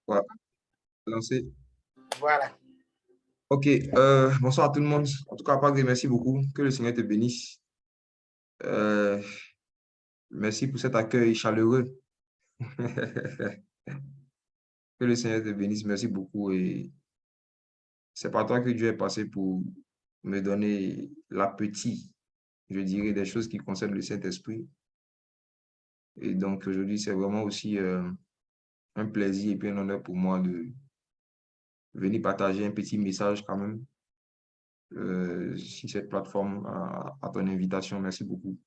Voilà, lancé. Voilà. Ok, bonsoir à tout le monde. En tout cas, Padre, merci beaucoup. Que le Seigneur te bénisse. Euh, merci pour cet accueil chaleureux. Que le Seigneur te bénisse. Merci beaucoup. Et c'est par toi que Dieu est passé pour me donner l'appétit, je dirais, des choses qui concernent le Saint-Esprit. Et donc, aujourd'hui, c'est vraiment aussi un plaisir et puis un honneur pour moi de venir partager un petit message quand même sur cette plateforme à ton invitation. Merci beaucoup.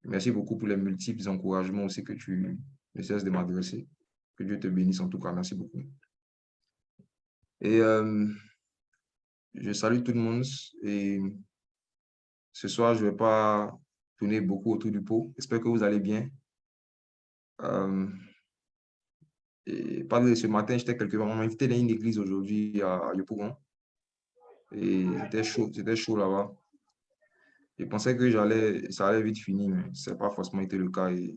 Merci beaucoup pour les multiples encouragements aussi que tu ne cesses de m'adresser. Que Dieu te bénisse en tout cas. Merci beaucoup. Et je salue tout le monde. Et ce soir, je ne vais pas tourner beaucoup autour du pot. J'espère que vous allez bien. Et ce matin, j'étais quelque part. On m'a invité dans une église aujourd'hui à Yopougon. Et c'était chaud là-bas. Je pensais que ça allait vite finir, mais ce n'a pas forcément été le cas. Et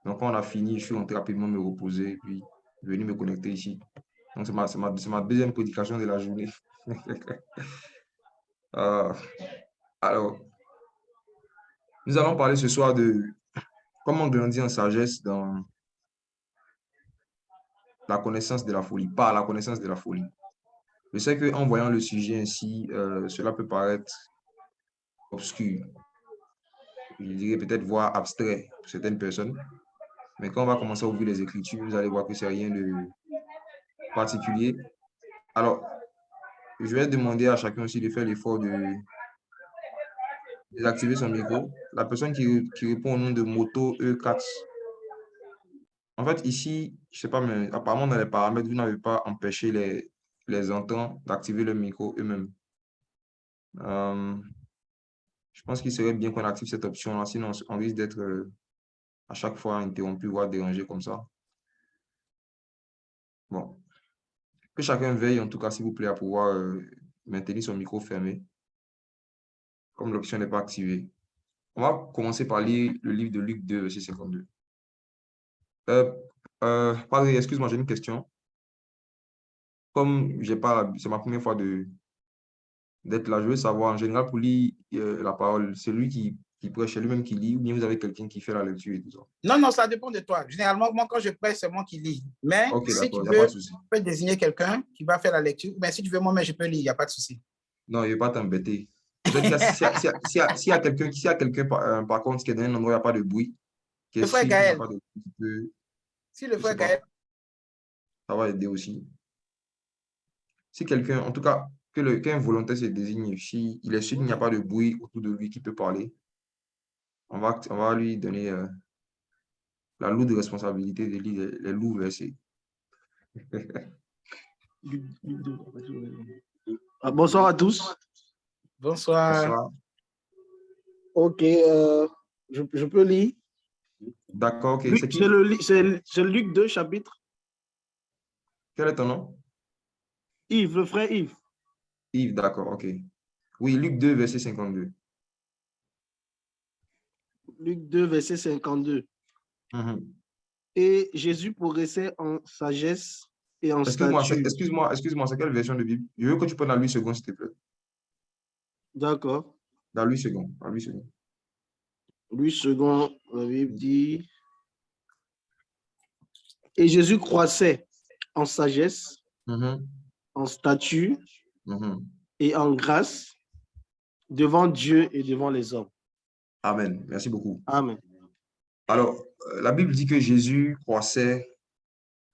donc, quand on a fini, je suis rentré rapidement me reposer et puis venu me connecter ici. Donc, c'est ma deuxième prédication de la journée. Alors, nous allons parler ce soir de comment grandir en sagesse dans la connaissance de la folie, pas la connaissance de la folie. Je sais qu'en voyant le sujet ainsi, cela peut paraître obscur. Je dirais peut-être voire abstrait pour certaines personnes. Mais quand on va commencer à ouvrir les Écritures, vous allez voir que c'est rien de particulier. Alors, je vais demander à chacun aussi de faire l'effort de désactiver son micro. La personne qui répond au nom de Moto E4. En fait, ici, je ne sais pas, mais apparemment dans les paramètres, vous n'avez pas empêché les entrants d'activer le micro eux-mêmes. Je pense qu'il serait bien qu'on active cette option-là, sinon on risque d'être à chaque fois interrompu, voire dérangé comme ça. Bon, que chacun veille, en tout cas, s'il vous plaît, à pouvoir maintenir son micro fermé, comme l'option n'est pas activée. On va commencer par lire le livre de Luc 2, verset 52. Pardon, excuse-moi, j'ai une question. Comme c'est ma première fois d'être là, je veux savoir, en général, pour lire la parole, c'est lui qui prêche, c'est lui-même qui lit, ou bien vous avez quelqu'un qui fait la lecture et tout ça? Non, non, ça dépend de toi. Généralement, moi, quand je prêche, c'est moi qui lis. Mais Ok, si tu d'accord, il n'y a pas veux, de souci. tu peux désigner quelqu'un qui va faire la lecture. Mais si tu veux, moi-même, je peux lire, il n'y a pas de souci. Non, il ne va pas t'embêter. Je veux dire, s'il y a quelqu'un, par contre, qui est dans un endroit où il n'y a pas de bruit, qui est Le frère sûr qu'il n'y a Gaël, pas de bruit, qui peut, si le je ne sais frère pas, Gaël, ça va aider aussi. Si quelqu'un, en tout cas, qu'un volontaire se désigne, si il est sûr qu'il n'y a pas de bruit autour de lui qui peut parler, on va lui donner la lourde responsabilité de lire les lourds versets. Bonsoir à tous. bonsoir. Bonsoir. Ok, je peux lire. D'accord, ok. C'est qui? C'est Luc 2, chapitre. Quel est ton nom? Yves, le frère Yves. Yves, d'accord, ok. Oui, Luc 2, verset 52. Luc 2, verset 52. Mhm. Et Jésus progressait en sagesse et en Excuse-moi, stature. c'est quelle version de Bible? Je veux que tu prennes la 8 secondes, s'il te plaît. D'accord. Dans 8 secondes. Dans 8 secondes. 8 secondes, la Bible dit. Et Jésus croissait en sagesse, Mhm. en stature Mhm. et en grâce devant Dieu et devant les hommes. Amen. Merci beaucoup. Amen. Alors, la Bible dit que Jésus croissait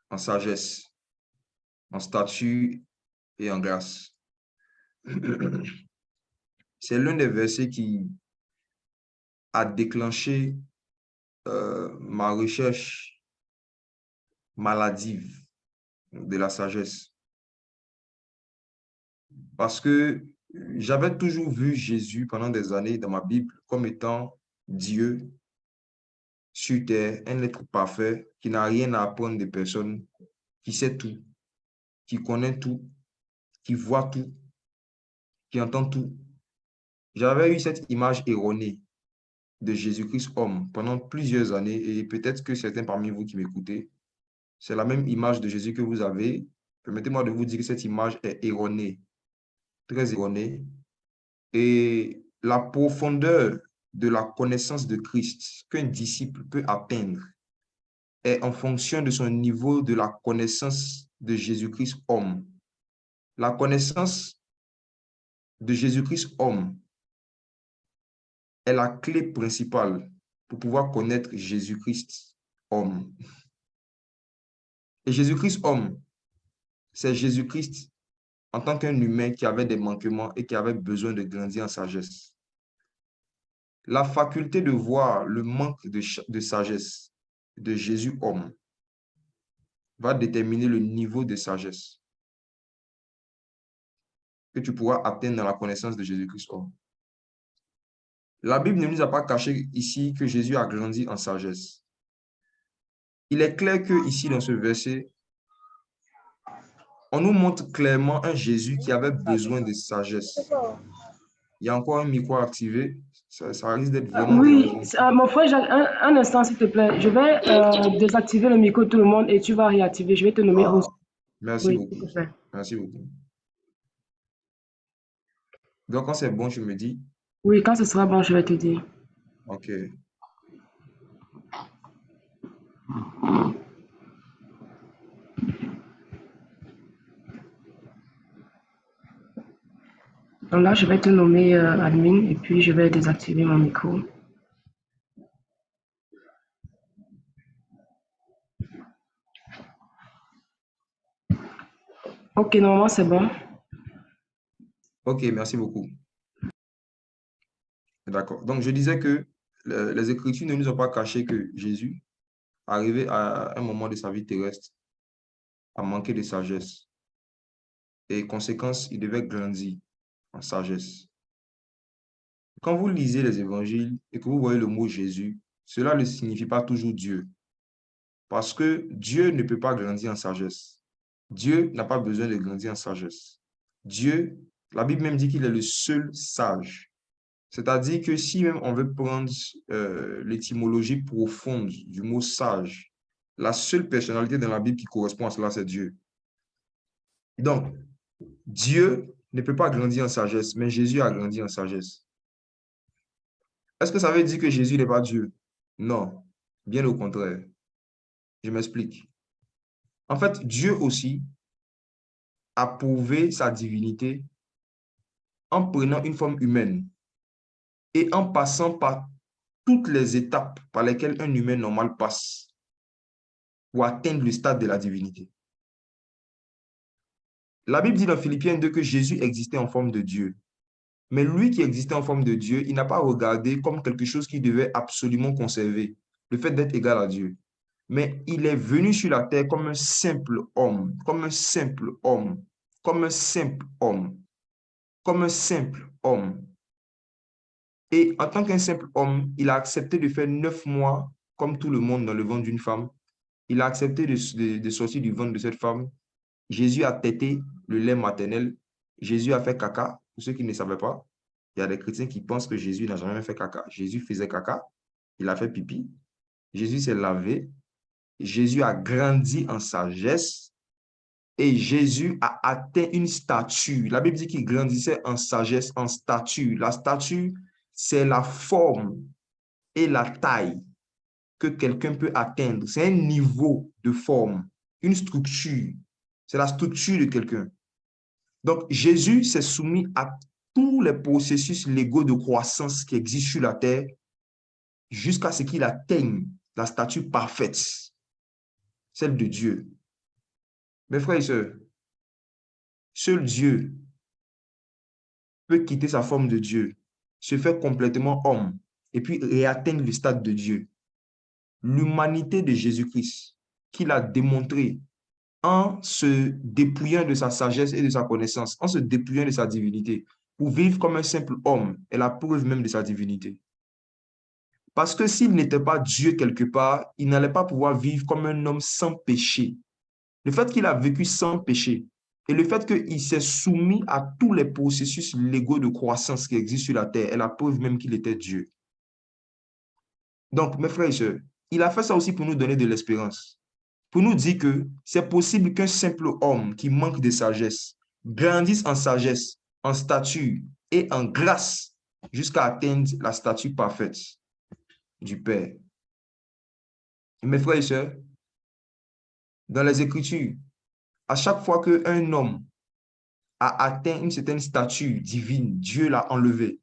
en sagesse, en stature et en grâce. C'est l'un des versets qui a déclenché ma recherche maladive de la sagesse. Parce que j'avais toujours vu Jésus pendant des années dans ma Bible comme étant Dieu sur terre, un être parfait qui n'a rien à apprendre de personne, qui sait tout, qui connaît tout, qui voit tout, qui entend tout. J'avais eu cette image erronée de Jésus-Christ homme pendant plusieurs années et peut-être que certains parmi vous qui m'écoutez, c'est la même image de Jésus que vous avez, permettez-moi de vous dire que cette image est erronée, très erronée. Et la profondeur de la connaissance de Christ qu'un disciple peut atteindre est en fonction de son niveau de la connaissance de Jésus-Christ homme. La connaissance de Jésus-Christ homme est la clé principale pour pouvoir connaître Jésus-Christ homme. Et Jésus-Christ homme, c'est Jésus-Christ en tant qu'un humain qui avait des manquements et qui avait besoin de grandir en sagesse. La faculté de voir le manque de sagesse de Jésus homme va déterminer le niveau de sagesse que tu pourras atteindre dans la connaissance de Jésus-Christ homme. La Bible ne nous a pas caché ici que Jésus a grandi en sagesse. Il est clair que ici, dans ce verset, on nous montre clairement un Jésus qui avait besoin de sagesse. Il y a encore un micro activé. Ça risque d'être vraiment Oui, dérangeant. mon frère Jacques, un instant, s'il te plaît. Je vais désactiver le micro de tout le monde et tu vas réactiver. Je vais te nommer host. Merci Oui, beaucoup. s'il te plaît. Merci beaucoup. Donc, quand c'est bon, tu me dis. Oui, quand ce sera bon, je vais te dire. OK. Donc là, je vais te nommer admin et puis je vais désactiver mon micro. Ok, normalement, c'est bon. OK, merci beaucoup. D'accord. Donc, je disais que les Écritures ne nous ont pas caché que Jésus, arrivé à un moment de sa vie terrestre, a manqué de sagesse. Et conséquence, il devait grandir en sagesse. Quand vous lisez les évangiles et que vous voyez le mot Jésus, cela ne signifie pas toujours Dieu. Parce que Dieu ne peut pas grandir en sagesse. Dieu n'a pas besoin de grandir en sagesse. Dieu, la Bible même dit qu'il est le seul sage. C'est-à-dire que si même on veut prendre l'étymologie profonde du mot sage, la seule personnalité dans la Bible qui correspond à cela, c'est Dieu. Donc, Dieu ne peut pas grandir en sagesse, mais Jésus a grandi en sagesse. Est-ce que ça veut dire que Jésus n'est pas Dieu? Non, bien au contraire. Je m'explique. En fait, Dieu aussi a prouvé sa divinité en prenant une forme humaine et en passant par toutes les étapes par lesquelles un humain normal passe pour atteindre le stade de la divinité. La Bible dit dans Philippiens 2 que Jésus existait en forme de Dieu. Mais lui qui existait en forme de Dieu, il n'a pas regardé comme quelque chose qu'il devait absolument conserver, le fait d'être égal à Dieu. Mais il est venu sur la terre comme un simple homme, comme un simple homme, comme un simple homme, comme un simple homme. Et en tant qu'un simple homme, il a accepté de faire 9 mois, comme tout le monde, dans le ventre d'une femme. Il a accepté de sortir du ventre de cette femme. Jésus a tété le lait maternel. Jésus a fait caca. Pour ceux qui ne savaient pas, il y a des chrétiens qui pensent que Jésus n'a jamais fait caca. Jésus faisait caca. Il a fait pipi. Jésus s'est lavé. Jésus a grandi en sagesse. Et Jésus a atteint une stature. La Bible dit qu'il grandissait en sagesse, en stature. La stature, c'est la forme et la taille que quelqu'un peut atteindre. C'est un niveau de forme, une structure. C'est la structure de quelqu'un. Donc, Jésus s'est soumis à tous les processus légaux de croissance qui existent sur la terre jusqu'à ce qu'il atteigne la stature parfaite, celle de Dieu. Mes frères et sœurs, seul Dieu peut quitter sa forme de Dieu, se faire complètement homme et puis réatteindre le stade de Dieu. L'humanité de Jésus-Christ, qu'il a démontré en se dépouillant de sa sagesse et de sa connaissance, en se dépouillant de sa divinité, pour vivre comme un simple homme, est la preuve même de sa divinité. Parce que s'il n'était pas Dieu quelque part, il n'allait pas pouvoir vivre comme un homme sans péché. Le fait qu'il a vécu sans péché et le fait qu'il s'est soumis à tous les processus légaux de croissance qui existent sur la terre est la preuve même qu'il était Dieu. Donc, mes frères et sœurs, il a fait ça aussi pour nous donner de l'espérance. pour nous dire que c'est possible qu'un simple homme qui manque de sagesse grandisse en sagesse, en stature et en grâce jusqu'à atteindre la stature parfaite du Père. Mes frères et sœurs, dans les Écritures, à chaque fois qu'un homme a atteint une certaine stature divine, Dieu l'a enlevé.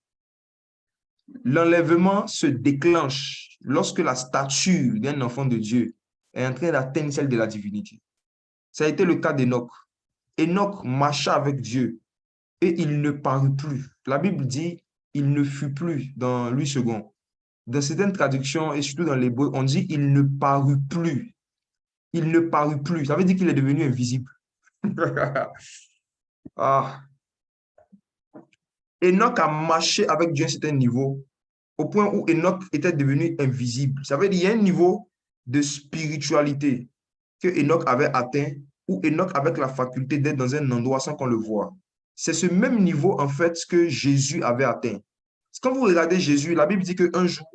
L'enlèvement se déclenche lorsque la stature d'un enfant de Dieu est en train d'atteindre celle de la divinité. Ça a été le cas d'Enoch. Enoch marcha avec Dieu et il ne parut plus. La Bible dit il ne fut plus dans Louis II. Dans certaines traductions et surtout dans l'hébreu, on dit il ne parut plus. Il ne parut plus. Ça veut dire qu'il est devenu invisible. Ah. Enoch a marché avec Dieu à un certain niveau, au point où Enoch était devenu invisible. Ça veut dire qu'il y a un niveau de spiritualité que Enoch avait atteint, où Enoch avait la faculté d'être dans un endroit sans qu'on le voie. C'est ce même niveau, en fait, que Jésus avait atteint. Quand vous regardez Jésus, la Bible dit qu'un jour,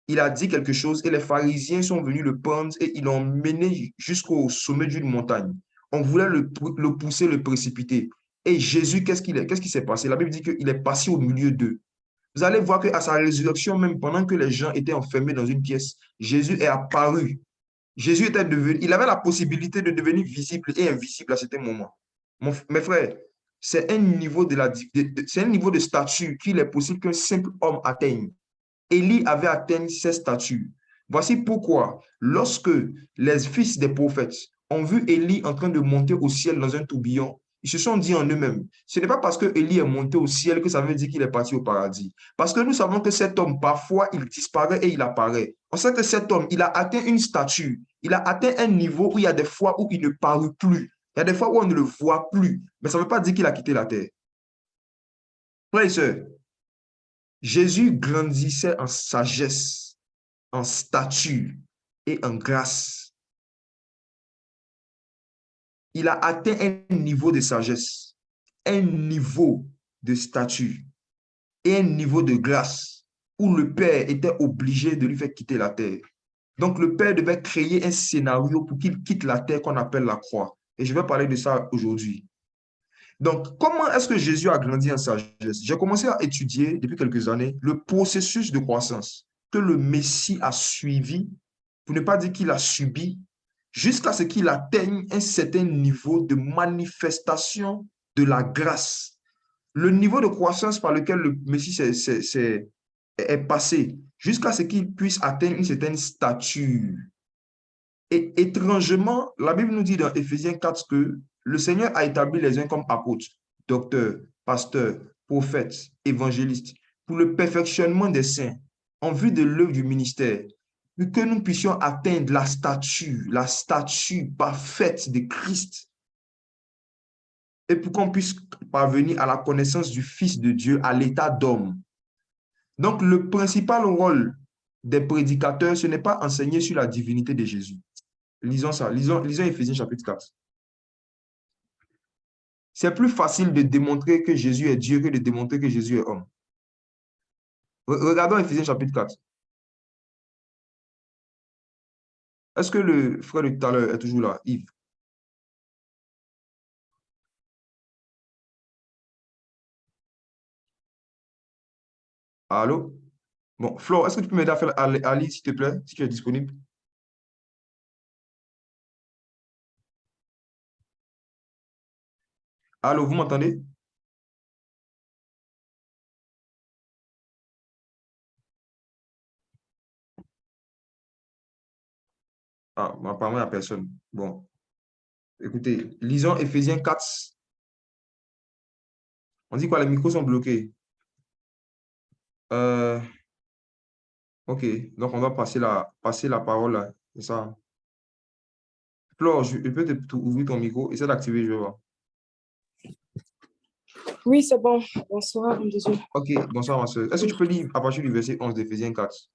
il a dit quelque chose et les pharisiens sont venus le prendre et ils l'ont mené jusqu'au sommet d'une montagne. On voulait le pousser, le précipiter. Et Jésus, qu'est-ce qui s'est passé? La Bible dit qu'il est passé au milieu d'eux. Vous allez voir qu'à sa résurrection, même pendant que les gens étaient enfermés dans une pièce, Jésus est apparu. Jésus était devenu, il avait la possibilité de devenir visible et invisible à certains moments. Mes frères, c'est un niveau c'est un niveau de statut qu'il est possible qu'un simple homme atteigne. Élie avait atteint ces statuts. Voici pourquoi, lorsque les fils des prophètes ont vu Élie en train de monter au ciel dans un tourbillon, ils se sont dit en eux-mêmes, ce n'est pas parce que Élie est monté au ciel que ça veut dire qu'il est parti au paradis. Parce que nous savons que cet homme, parfois, il disparaît et il apparaît. On sait que cet homme, il a atteint une statue, il a atteint un niveau où il y a des fois où il ne parut plus. Il y a des fois où on ne le voit plus. Mais ça ne veut pas dire qu'il a quitté la terre. Frères et sœurs, Jésus grandissait en sagesse, en stature et en grâce. Il a atteint un niveau de sagesse, un niveau de stature et un niveau de grâce où le Père était obligé de lui faire quitter la terre. Donc, le Père devait créer un scénario pour qu'il quitte la terre qu'on appelle la croix. Et je vais parler de ça aujourd'hui. Donc, comment est-ce que Jésus a grandi en sagesse? J'ai commencé à étudier depuis quelques années le processus de croissance que le Messie a suivi, pour ne pas dire qu'il a subi, jusqu'à ce qu'il atteigne un certain niveau de manifestation de la grâce. Le niveau de croissance par lequel le Messie est passé, jusqu'à ce qu'il puisse atteindre une certaine stature. Et étrangement, la Bible nous dit dans Éphésiens 4 que le Seigneur a établi les uns comme apôtres, docteurs, pasteurs, prophètes, évangélistes, pour le perfectionnement des saints, en vue de l'œuvre du ministère, pour que nous puissions atteindre la statue parfaite de Christ, et pour qu'on puisse parvenir à la connaissance du Fils de Dieu, à l'état d'homme. Donc, le principal rôle des prédicateurs, ce n'est pas enseigner sur la divinité de Jésus. Lisons ça, lisons Éphésiens chapitre 4. C'est plus facile de démontrer que Jésus est Dieu que de démontrer que Jésus est homme. Regardons Éphésiens chapitre 4. Est-ce que le frère de tout à l'heure est toujours là, Yves? Allô? Bon, Flo, est-ce que tu peux m'aider à faire à lire, s'il te plaît, si tu es disponible? Allô, vous m'entendez? Ah, apparemment, il n'y a personne. Bon, écoutez, lisons Éphésiens 4. On dit quoi, les micros sont bloqués. Euh, ok, donc on va passer la parole là. C'est ça. Flo, je peux ouvrir ton micro. Essaie d'activer, je vais voir. Oui, c'est bon. Bonsoir, désolé. Ok, bonsoir ma soeur. Est-ce que tu peux lire à partir du verset 11 d'Éphésiens 4?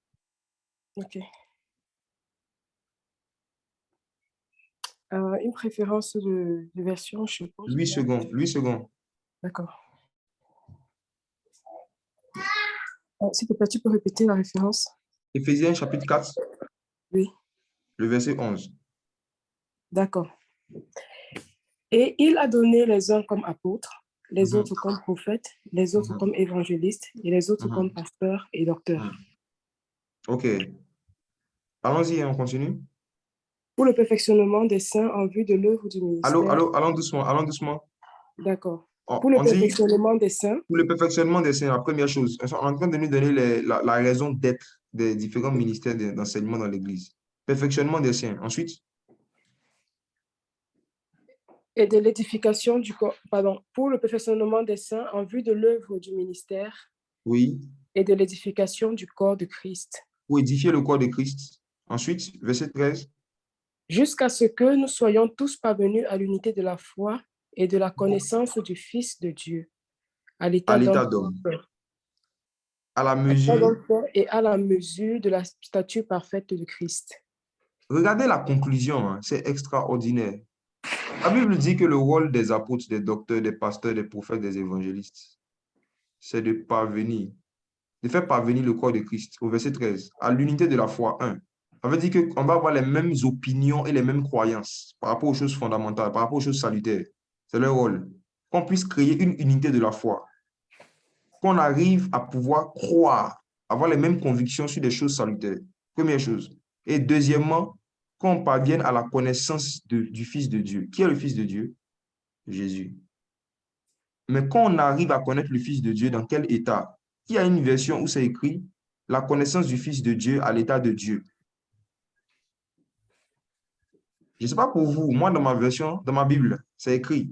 Ok. Une préférence de version, je suppose. 8 secondes, 8 secondes. D'accord. S'il te plaît, tu peux répéter la référence? Éphésiens chapitre 4, Oui. le verset 11. D'accord. Et il a donné les uns comme apôtres, les Mhm, autres comme prophètes, les autres mhm, comme évangélistes et les autres comme mhm, pasteurs et docteurs. mhm. OK. Allons-y, on continue. Pour le perfectionnement des saints en vue de l'œuvre du Allô, ministère. allô, allons doucement, allons doucement. D'accord. On, Pour le on dit, perfectionnement des saints. pour le perfectionnement des saints, la première chose, on est en train de nous donner la raison d'être des différents ministères d'enseignement dans l'Église. Perfectionnement des saints. Ensuite, Et de l'édification du corps, pardon, pour le perfectionnement des saints en vue de l'œuvre du ministère oui, et de l'édification du corps de Christ, pour édifier le corps de Christ. Ensuite, verset 13, jusqu'à ce que nous soyons tous parvenus à l'unité de la foi et de la connaissance du Fils de Dieu, à à l'état d'homme l'état d'homme, parfait, à la à l'état mesure. d'homme parfait et à la mesure de la stature parfaite de Christ. Regardez la conclusion, hein, c'est extraordinaire. La Bible dit que le rôle des apôtres, des docteurs, des pasteurs, des prophètes, des évangélistes, c'est de parvenir, de faire parvenir le corps de Christ, au verset 13, à l'unité de la foi 1. Ça veut dire qu'on va avoir les mêmes opinions et les mêmes croyances par rapport aux choses fondamentales, par rapport aux choses salutaires. C'est leur rôle. Qu'on puisse créer une unité de la foi. Qu'on arrive à pouvoir croire, avoir les mêmes convictions sur des choses salutaires. Première chose. Et deuxièmement, qu'on parvienne à la connaissance du Fils de Dieu. Qui est le Fils de Dieu? Jésus. Mais quand on arrive à connaître le Fils de Dieu, dans quel état? Il y a une version où c'est écrit la connaissance du Fils de Dieu à l'état de Dieu. Je ne sais pas pour vous, moi dans ma version, dans ma Bible, c'est écrit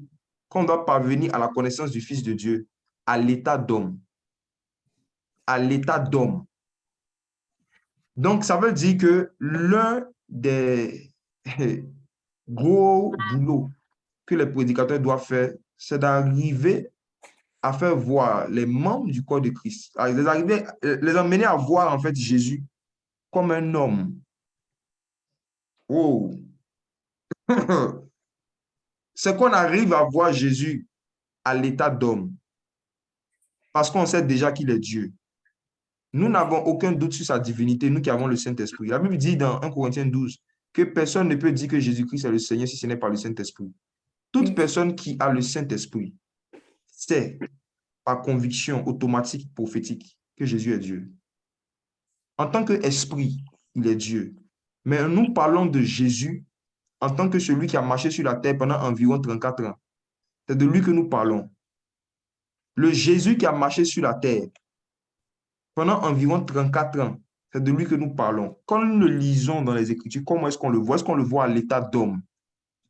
qu'on doit parvenir à la connaissance du Fils de Dieu à l'état d'homme. À l'état d'homme. Donc, ça veut dire que l'un des gros boulots que les prédicateurs doivent faire, c'est d'arriver à faire voir les membres du corps de Christ, les amener à voir en fait Jésus comme un homme. Oh. C'est qu'on arrive à voir Jésus à l'état d'homme parce qu'on sait déjà qu'il est Dieu. Nous n'avons aucun doute sur sa divinité, nous qui avons le Saint-Esprit. La Bible dit dans 1 Corinthiens 12 que personne ne peut dire que Jésus-Christ est le Seigneur si ce n'est pas le Saint-Esprit. Toute personne qui a le Saint-Esprit sait par conviction automatique, prophétique, que Jésus est Dieu. En tant qu'esprit, il est Dieu. Mais nous parlons de Jésus en tant que celui qui a marché sur la terre pendant environ 34 ans. C'est de lui que nous parlons. Le Jésus qui a marché sur la terre pendant environ 34 ans, c'est de lui que nous parlons. Quand nous le lisons dans les Écritures, comment est-ce qu'on le voit? Est-ce qu'on le voit à l'état d'homme?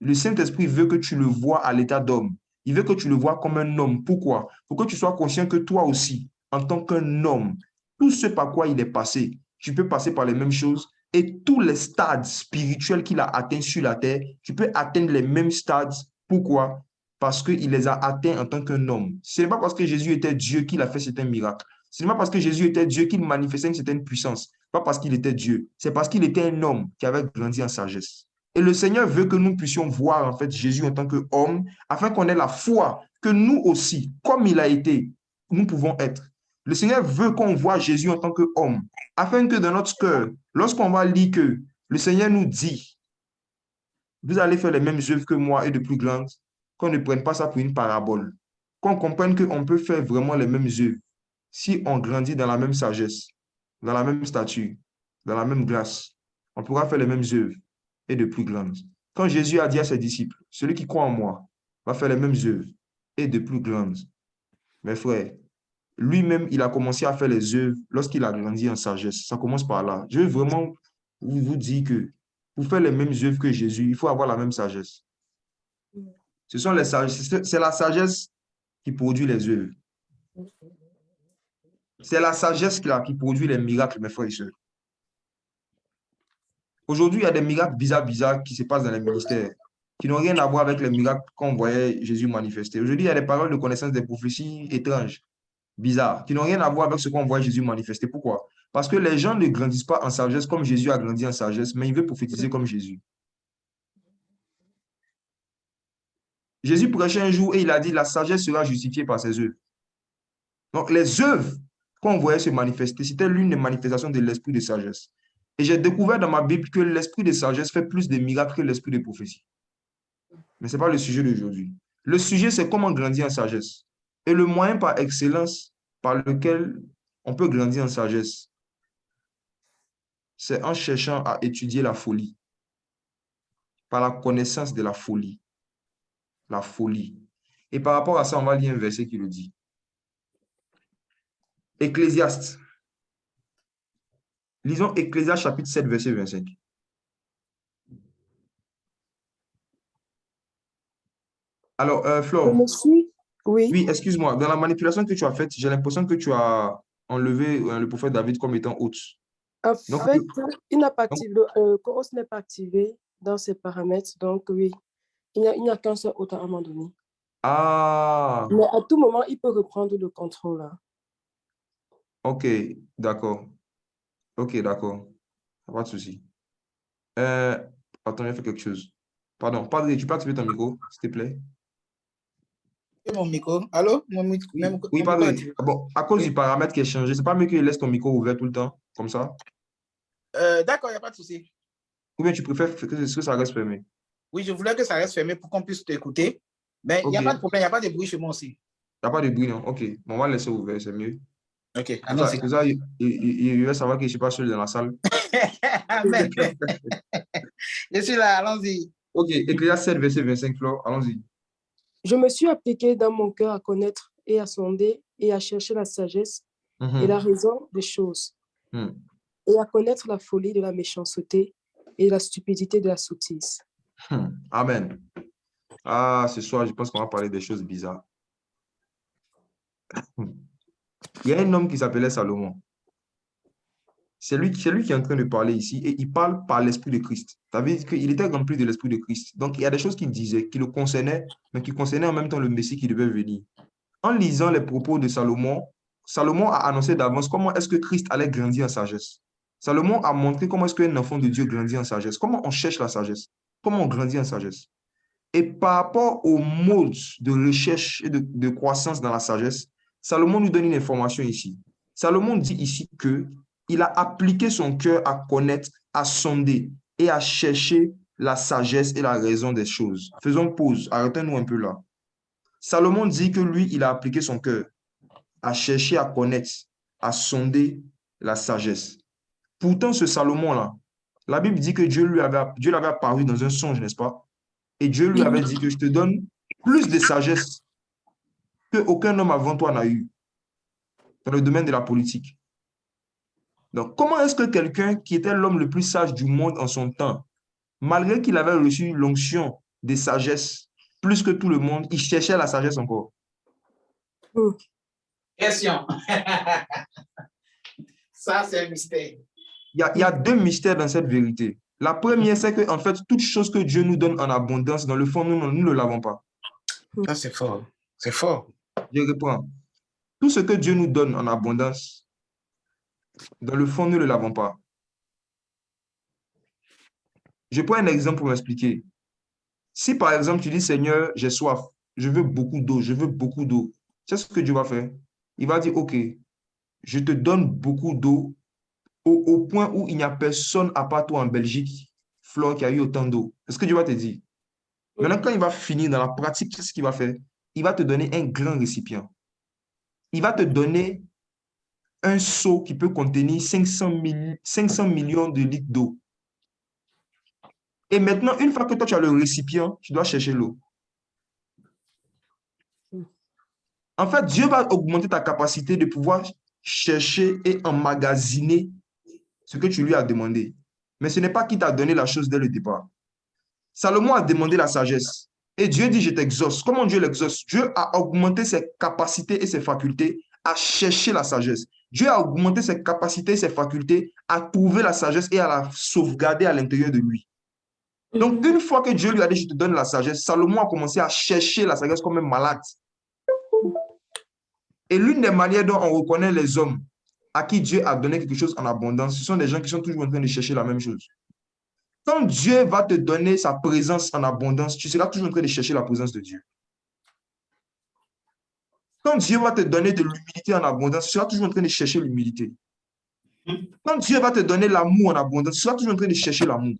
Le Saint-Esprit veut que tu le vois à l'état d'homme. Il veut que tu le vois comme un homme. Pourquoi? Pour que tu sois conscient que toi aussi, en tant qu'un homme, tout ce par quoi il est passé, tu peux passer par les mêmes choses et tous les stades spirituels qu'il a atteints sur la terre, tu peux atteindre les mêmes stades. Pourquoi? Parce qu'il les a atteints en tant qu'un homme. Ce n'est pas parce que Jésus était Dieu qu'il a fait certains miracles. Ce n'est pas parce que Jésus était Dieu qu'il manifestait une certaine puissance. Pas parce qu'il était Dieu. C'est parce qu'il était un homme qui avait grandi en sagesse. Et le Seigneur veut que nous puissions voir en fait Jésus en tant qu'homme, afin qu'on ait la foi que nous aussi, comme il a été, nous pouvons être. Le Seigneur veut qu'on voit Jésus en tant qu'homme, afin que dans notre cœur, lorsqu'on va lire que le Seigneur nous dit, vous allez faire les mêmes œuvres que moi et de plus grandes, qu'on ne prenne pas ça pour une parabole, qu'on comprenne qu'on peut faire vraiment les mêmes œuvres si on grandit dans la même sagesse, dans la même stature, dans la même grâce. On pourra faire les mêmes œuvres et de plus grandes. Quand Jésus a dit à ses disciples, celui qui croit en moi va faire les mêmes œuvres et de plus grandes. Mes frères, lui-même, il a commencé à faire les œuvres lorsqu'il a grandi en sagesse. Ça commence par là. Je veux vraiment vous dire que pour faire les mêmes œuvres que Jésus, il faut avoir la même sagesse. C'est la sagesse qui produit les œuvres. C'est la sagesse qui produit les miracles, mes frères et sœurs. Aujourd'hui, il y a des miracles bizarres qui se passent dans les ministères, qui n'ont rien à voir avec les miracles qu'on voyait Jésus manifester. Aujourd'hui, il y a des paroles de connaissance des prophéties étranges, bizarres, qui n'ont rien à voir avec ce qu'on voit Jésus manifester. Pourquoi? Parce que les gens ne grandissent pas en sagesse comme Jésus a grandi en sagesse, mais ils veulent prophétiser comme Jésus. Jésus prêchait un jour et il a dit, la sagesse sera justifiée par ses œuvres. Donc, les œuvres qu'on voyait se manifester, c'était l'une des manifestations de l'esprit de sagesse. Et j'ai découvert dans ma Bible que l'esprit de sagesse fait plus de miracles que l'esprit de prophétie. Mais ce n'est pas le sujet d'aujourd'hui. Le sujet, c'est comment grandir en sagesse. Et le moyen par excellence par lequel on peut grandir en sagesse, c'est en cherchant à étudier la folie, par la connaissance de la folie. La folie. Et par rapport à ça, on va lire un verset qui le dit. Ecclésiaste. Lisons Ecclésiaste chapitre 7, verset 25. Alors, Je Flore, me suis, oui, oui, excuse-moi, dans la manipulation que tu as faite, j'ai l'impression que tu as enlevé le prophète David comme étant hôte. en Donc, fait, il n'a pas donc, activé, Coros n'est pas activé dans ses paramètres, donc oui, il n'y a qu'un seul autre à un moment donné. ah, Mais à tout moment, il peut reprendre le contrôle, hein. ok, d'accord. Ok, d'accord. Pas de souci. Euh, Attends, j'ai fait quelque chose. Pardon, Padre, tu peux activer ton micro, s'il te plaît? Et mon micro. Allô? Mon Oui, oui, mon micro est Padre. activé. Ah bon, à cause du Oui. paramètre qui est changé, c'est pas mieux qu'il laisse ton micro ouvert tout le temps, comme ça? D'accord, il n'y a pas de souci. Ou bien tu préfères que ça reste fermé? Oui, je voulais que ça reste fermé pour qu'on puisse t'écouter. Mais il n'y Ok, a pas de il problème, il n'y a pas de bruit chez moi aussi. n'y a pas de bruit, non? Ok, bon, on va le laisser ouvert, c'est mieux. OK, allons-y. Comme ça, il va savoir que je ne suis pas seul dans la salle. Amen. Je suis là, allons-y. Ok, Ecclésiaste 7, verset 25, Flore, allons-y. Je me suis appliqué dans mon cœur à connaître et à sonder et à chercher la sagesse et la Mhm, raison des choses, mhm, et à connaître la folie de la méchanceté et la stupidité de la sottise. Amen. Ah, ce soir, je pense qu'on va parler des choses bizarres. Il y a un homme qui s'appelait Salomon. C'est lui qui est en train de parler ici et il parle par l'Esprit de Christ. Ça veut dire qu'il était rempli de l'Esprit de Christ. Donc, il y a des choses qu'il disait, qui le concernaient, mais qui concernaient en même temps le Messie qui devait venir. En lisant les propos de Salomon, Salomon a annoncé d'avance comment est-ce que Christ allait grandir en sagesse. Salomon a montré comment est-ce qu'un enfant de Dieu grandit en sagesse, comment on cherche la sagesse, comment on grandit en sagesse. Et par rapport au mode de recherche et de croissance dans la sagesse, Salomon nous donne une information ici. Salomon dit ici que il a appliqué son cœur à connaître, à sonder et à chercher la sagesse et la raison des choses. Faisons pause, arrêtons-nous un peu là. Salomon dit que lui, il a appliqué son cœur à chercher à connaître, à sonder la sagesse. Pourtant, ce Salomon-là, la Bible dit que Dieu l'avait apparu dans un songe, n'est-ce pas? Et Dieu lui avait dit que je te donne plus de sagesse qu'aucun homme avant toi n'a eu dans le domaine de la politique. Donc, comment est-ce que quelqu'un qui était l'homme le plus sage du monde en son temps, malgré qu'il avait reçu l'onction des sagesses plus que tout le monde, il cherchait la sagesse encore? Question. Ça, c'est un mystère. Il y a deux mystères dans cette vérité. La première, c'est que en fait, toute chose que Dieu nous donne en abondance, dans le fond, nous ne l'avons pas. Ça, c'est fort. C'est fort. Je reprends. Tout ce que Dieu nous donne en abondance, dans le fond, nous ne l'avons pas. Je prends un exemple pour m'expliquer. Si par exemple tu dis, Seigneur, j'ai soif, je veux beaucoup d'eau, je veux beaucoup d'eau, c'est ce que Dieu va faire. Il va dire, OK, je te donne beaucoup d'eau au point où il n'y a personne à part toi en Belgique, Flore, qui a eu autant d'eau. C'est ce que Dieu va te dire. Maintenant, quand il va finir dans la pratique, c'est ce qu'il va faire. Il va te donner un grand récipient. Il va te donner un seau qui peut contenir 500 millions de litres d'eau. Et maintenant, une fois que toi, tu as le récipient, tu dois chercher l'eau. En fait, Dieu va augmenter ta capacité de pouvoir chercher et emmagasiner ce que tu lui as demandé. Mais ce n'est pas qui t'a donné la chose dès le départ. Salomon a demandé la sagesse. Et Dieu dit, je t'exauce. Comment Dieu l'exauce? Dieu a augmenté ses capacités et ses facultés à chercher la sagesse. Dieu a augmenté ses capacités et ses facultés à trouver la sagesse et à la sauvegarder à l'intérieur de lui. Donc, une fois que Dieu lui a dit, je te donne la sagesse, Salomon a commencé à chercher la sagesse comme un malade. Et l'une des manières dont on reconnaît les hommes à qui Dieu a donné quelque chose en abondance, ce sont des gens qui sont toujours en train de chercher la même chose. Quand Dieu va te donner sa présence en abondance, tu seras toujours en train de chercher la présence de Dieu. Quand Dieu va te donner de l'humilité en abondance, tu seras toujours en train de chercher l'humilité. Quand Dieu va te donner l'amour en abondance, tu seras toujours en train de chercher l'amour.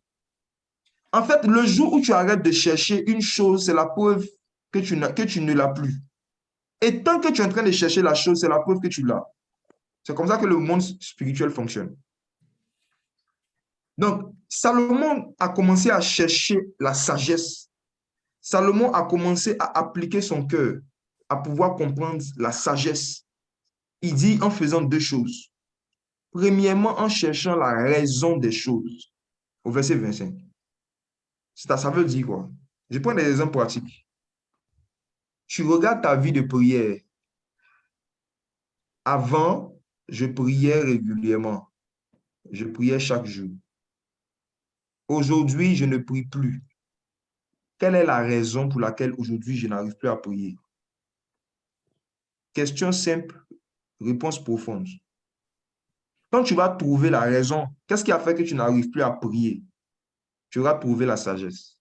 En fait, le jour où tu arrêtes de chercher une chose, c'est la preuve que tu ne l'as plus. Et tant que tu es en train de chercher la chose, c'est la preuve que tu l'as. C'est comme ça que le monde spirituel fonctionne. Donc, Salomon a commencé à chercher la sagesse. Salomon a commencé à appliquer son cœur, à pouvoir comprendre la sagesse. Il dit en faisant deux choses. Premièrement, en cherchant la raison des choses. Au verset 25. Ça veut dire quoi? Je prends des exemples pratiques. Tu regardes ta vie de prière. Avant, je priais régulièrement. Je priais chaque jour. Aujourd'hui, je ne prie plus. Quelle est la raison pour laquelle aujourd'hui je n'arrive plus à prier? Question simple, réponse profonde. Quand tu vas trouver la raison, qu'est-ce qui a fait que tu n'arrives plus à prier? Tu auras trouvé la sagesse.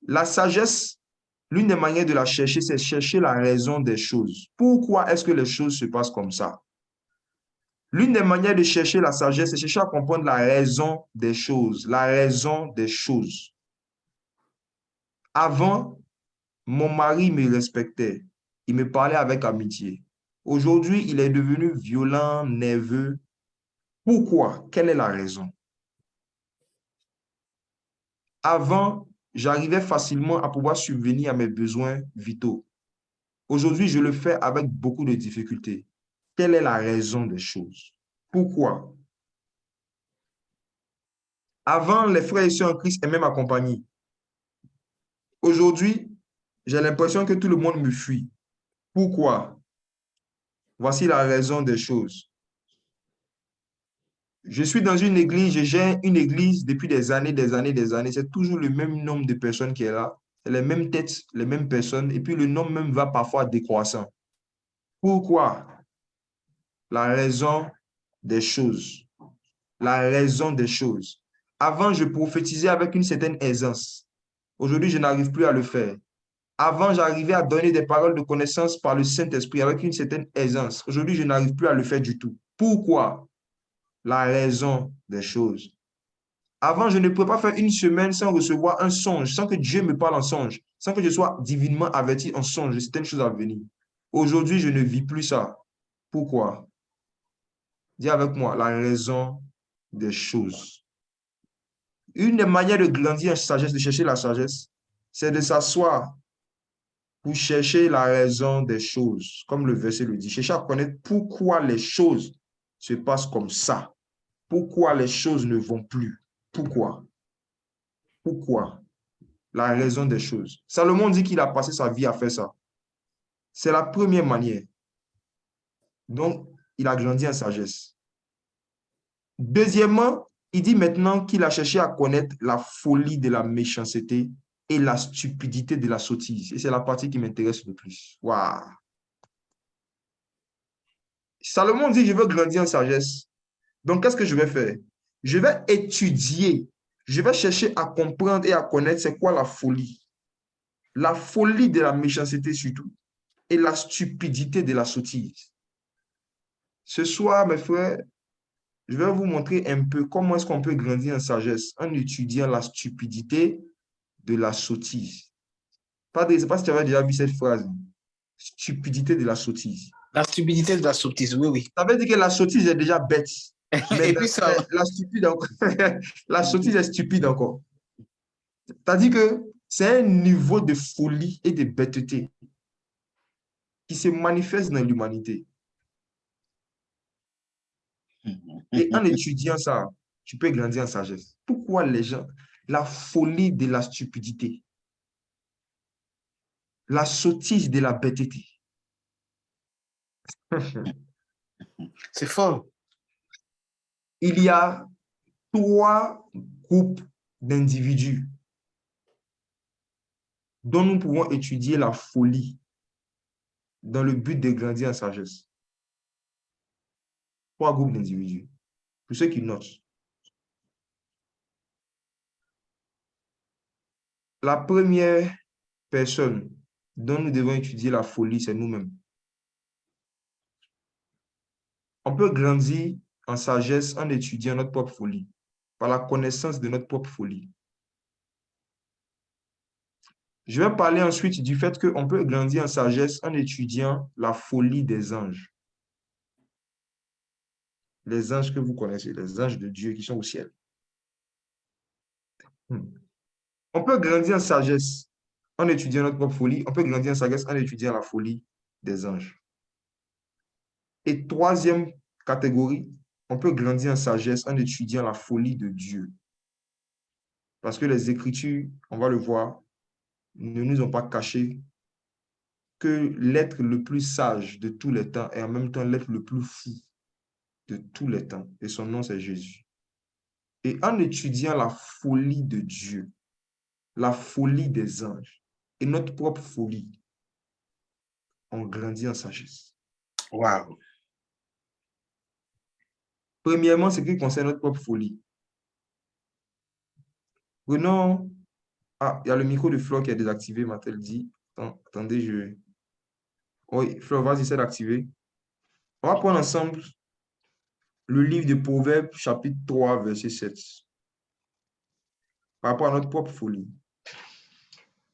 La sagesse, l'une des manières de la chercher, c'est chercher la raison des choses. Pourquoi est-ce que les choses se passent comme ça? L'une des manières de chercher la sagesse, c'est chercher à comprendre la raison des choses. La raison des choses. Avant, mon mari me respectait. Il me parlait avec amitié. Aujourd'hui, il est devenu violent, nerveux. Pourquoi? Quelle est la raison? Avant, j'arrivais facilement à pouvoir subvenir à mes besoins vitaux. Aujourd'hui, je le fais avec beaucoup de difficultés. Quelle est la raison des choses? Pourquoi? Avant, les frères et sœurs en Christ aimaient m'accompagner. Aujourd'hui, j'ai l'impression que tout le monde me fuit. Pourquoi? Voici la raison des choses. Je suis dans une église, je gère une église depuis des années, des années, des années. C'est toujours le même nombre de personnes qui est là. C'est les mêmes têtes, les mêmes personnes. Et puis le nombre même va parfois décroissant. Pourquoi? La raison des choses. La raison des choses. Avant, je prophétisais avec une certaine aisance. Aujourd'hui, je n'arrive plus à le faire. Avant, j'arrivais à donner des paroles de connaissance par le Saint-Esprit avec une certaine aisance. Aujourd'hui, je n'arrive plus à le faire du tout. Pourquoi? La raison des choses. Avant, je ne pouvais pas faire une semaine sans recevoir un songe, sans que Dieu me parle en songe, sans que je sois divinement averti en songe de certaines choses à venir. Aujourd'hui, je ne vis plus ça. Pourquoi? Dis avec moi, la raison des choses. Une des manières de grandir en sagesse, de chercher la sagesse, c'est de s'asseoir pour chercher la raison des choses, comme le verset le dit. Chercher à connaître pourquoi les choses se passent comme ça. Pourquoi les choses ne vont plus. Pourquoi? Pourquoi? La raison des choses. Salomon dit qu'il a passé sa vie à faire ça. C'est la première manière. Donc, il a grandi en sagesse. Deuxièmement, il dit maintenant qu'il a cherché à connaître la folie de la méchanceté et la stupidité de la sottise. Et c'est la partie qui m'intéresse le plus. Waouh! Salomon dit, je veux grandir en sagesse. Donc, qu'est-ce que je vais faire? Je vais étudier. Je vais chercher à comprendre et à connaître c'est quoi la folie. La folie de la méchanceté surtout. Et la stupidité de la sottise. Ce soir, mes frères, je vais vous montrer un peu comment est-ce qu'on peut grandir en sagesse en étudiant la stupidité de la sottise. Je ne sais pas si tu avais déjà vu cette phrase. Stupidité de la sottise. La stupidité de la sottise, oui, oui. Ça veut dire que la sottise est déjà bête. Mais Et puis ça, la stupide encore. La sottise est stupide encore. C'est-à-dire que c'est un niveau de folie et de bêteté qui se manifeste dans l'humanité. Et en étudiant ça, tu peux grandir en sagesse. Pourquoi les gens, la folie de la stupidité, la sottise de la bêteté. c'est fort. Il y a 3 groupes d'individus dont nous pouvons étudier la folie dans le but de grandir en sagesse. 3 groupes d'individus. Pour ceux qui notent. La première personne dont nous devons étudier la folie, c'est nous-mêmes. On peut grandir en sagesse en étudiant notre propre folie, par la connaissance de notre propre folie. Je vais parler ensuite du fait qu'on peut grandir en sagesse en étudiant la folie des anges. Les anges que vous connaissez, les anges de Dieu qui sont au ciel. On peut grandir en sagesse en étudiant notre propre folie. On peut grandir en sagesse en étudiant la folie des anges. Et troisième catégorie, on peut grandir en sagesse en étudiant la folie de Dieu. Parce que les Écritures, on va le voir, ne nous ont pas caché que l'être le plus sage de tous les temps et en même temps l'être le plus fou de tous les temps. Et son nom, c'est Jésus. Et en étudiant la folie de Dieu, la folie des anges et notre propre folie, on grandit en sagesse. Wow. Premièrement, ce qui concerne notre propre folie. Prenons... Ah, il y a le micro de Flore qui est désactivé, m'a-t-elle dit. Attendez, je... Oui, Flore, vas-y, c'est d'activer. On va prendre ensemble le livre de Proverbes, chapitre 3, verset 7. Par rapport à notre propre folie.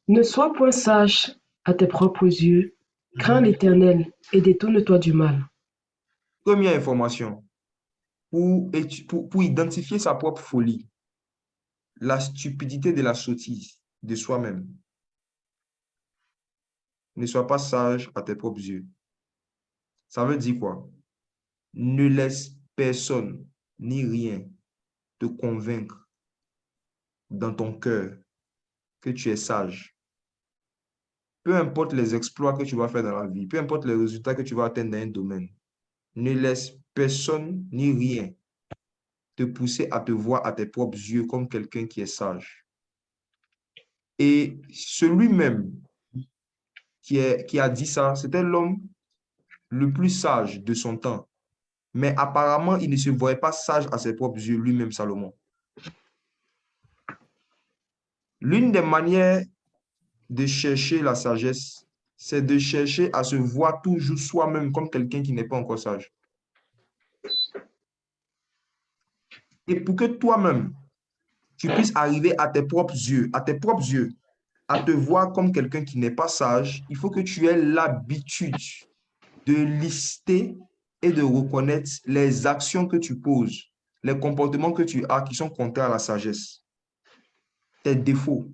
Ne sois point sage à tes propres yeux, crains l'Éternel et détourne-toi du mal. Première information, pour identifier sa propre folie, la stupidité de la sottise de soi-même. Ne sois pas sage à tes propres yeux. Ça veut dire quoi? Ne laisse personne ni rien te convaincre dans ton cœur que tu es sage. Peu importe les exploits que tu vas faire dans la vie, peu importe les résultats que tu vas atteindre dans un domaine, ne laisse personne ni rien te pousser à te voir à tes propres yeux comme quelqu'un qui est sage. Et celui-même qui a dit ça, c'était l'homme le plus sage de son temps. Mais apparemment, il ne se voyait pas sage à ses propres yeux, lui-même, Salomon. L'une des manières de chercher la sagesse, c'est de chercher à se voir toujours soi-même comme quelqu'un qui n'est pas encore sage. Et pour que toi-même, tu puisses arriver à tes propres yeux, à te voir comme quelqu'un qui n'est pas sage, il faut que tu aies l'habitude de lister et de reconnaître les actions que tu poses, les comportements que tu as qui sont contraires à la sagesse, tes défauts.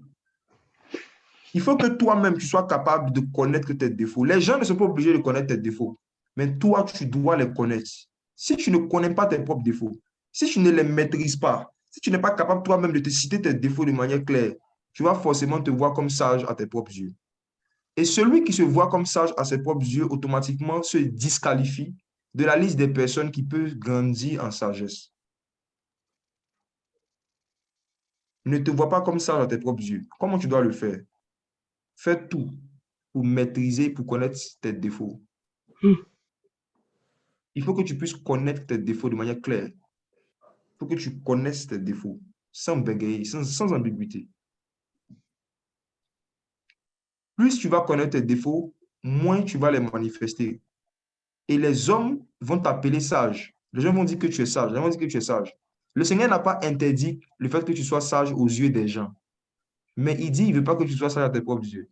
Il faut que toi-même, tu sois capable de connaître tes défauts. Les gens ne sont pas obligés de connaître tes défauts, mais toi, tu dois les connaître. Si tu ne connais pas tes propres défauts, si tu ne les maîtrises pas, si tu n'es pas capable toi-même de te citer tes défauts de manière claire, tu vas forcément te voir comme sage à tes propres yeux. Et celui qui se voit comme sage à ses propres yeux, automatiquement se disqualifie de la liste des personnes qui peuvent grandir en sagesse. Ne te vois pas comme sage à tes propres yeux. Comment tu dois le faire? Fais tout pour maîtriser, pour connaître tes défauts. Il faut que tu puisses connaître tes défauts de manière claire. Il faut que tu connaisses tes défauts sans bégayer, sans ambiguïté. Plus tu vas connaître tes défauts, moins tu vas les manifester. Et les hommes vont t'appeler sage. Les gens vont dire que tu es sage. Les gens vont dire que tu es sage. Le Seigneur n'a pas interdit le fait que tu sois sage aux yeux des gens. Mais il dit, il ne veut pas que tu sois sage à tes propres yeux.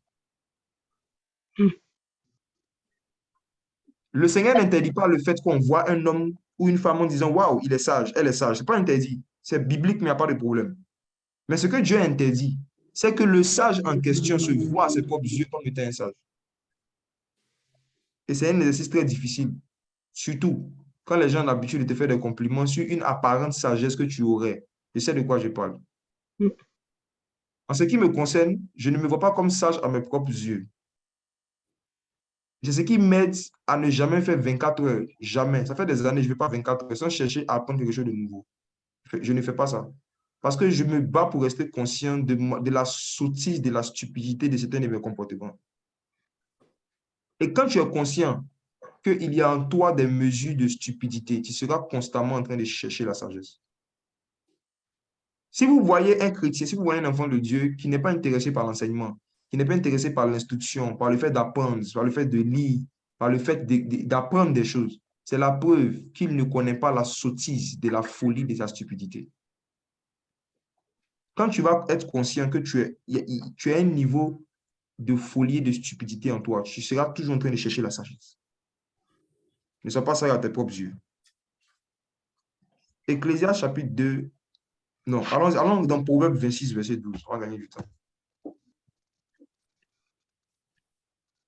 Le Seigneur n'interdit pas le fait qu'on voit un homme ou une femme en disant, waouh, il est sage, elle est sage. Ce n'est pas interdit. C'est biblique, mais il n'y a pas de problème. Mais ce que Dieu interdit, c'est que le sage en question se voit à ses propres yeux comme étant un sage. Et c'est un exercice très difficile. Surtout quand les gens ont l'habitude de te faire des compliments sur une apparente sagesse que tu aurais. Je sais de quoi je parle. En ce qui me concerne, je ne me vois pas comme sage à mes propres yeux. C'est ce qui m'aide à ne jamais faire 24 heures. Jamais. Ça fait des années, je ne fais pas 24 heures sans chercher à apprendre quelque chose de nouveau. Je ne fais pas ça. Parce que je me bats pour rester conscient de la sottise, de la stupidité de certains de mes comportements. Et quand tu es conscient qu'il y a en toi des mesures de stupidité, tu seras constamment en train de chercher la sagesse. Si vous voyez un chrétien, si vous voyez un enfant de Dieu qui n'est pas intéressé par l'enseignement, qui n'est pas intéressé par l'instruction, par le fait d'apprendre, par le fait de lire, par le fait d'apprendre des choses, c'est la preuve qu'il ne connaît pas la sottise de la folie de sa stupidité. Quand tu vas être conscient que tu es à un niveau de folie et de stupidité en toi, tu seras toujours en train de chercher la sagesse. Ne sois pas sage à tes propres yeux. Ecclésiaste chapitre 2. Non, allons dans Proverbe 26, verset 12. On va gagner du temps.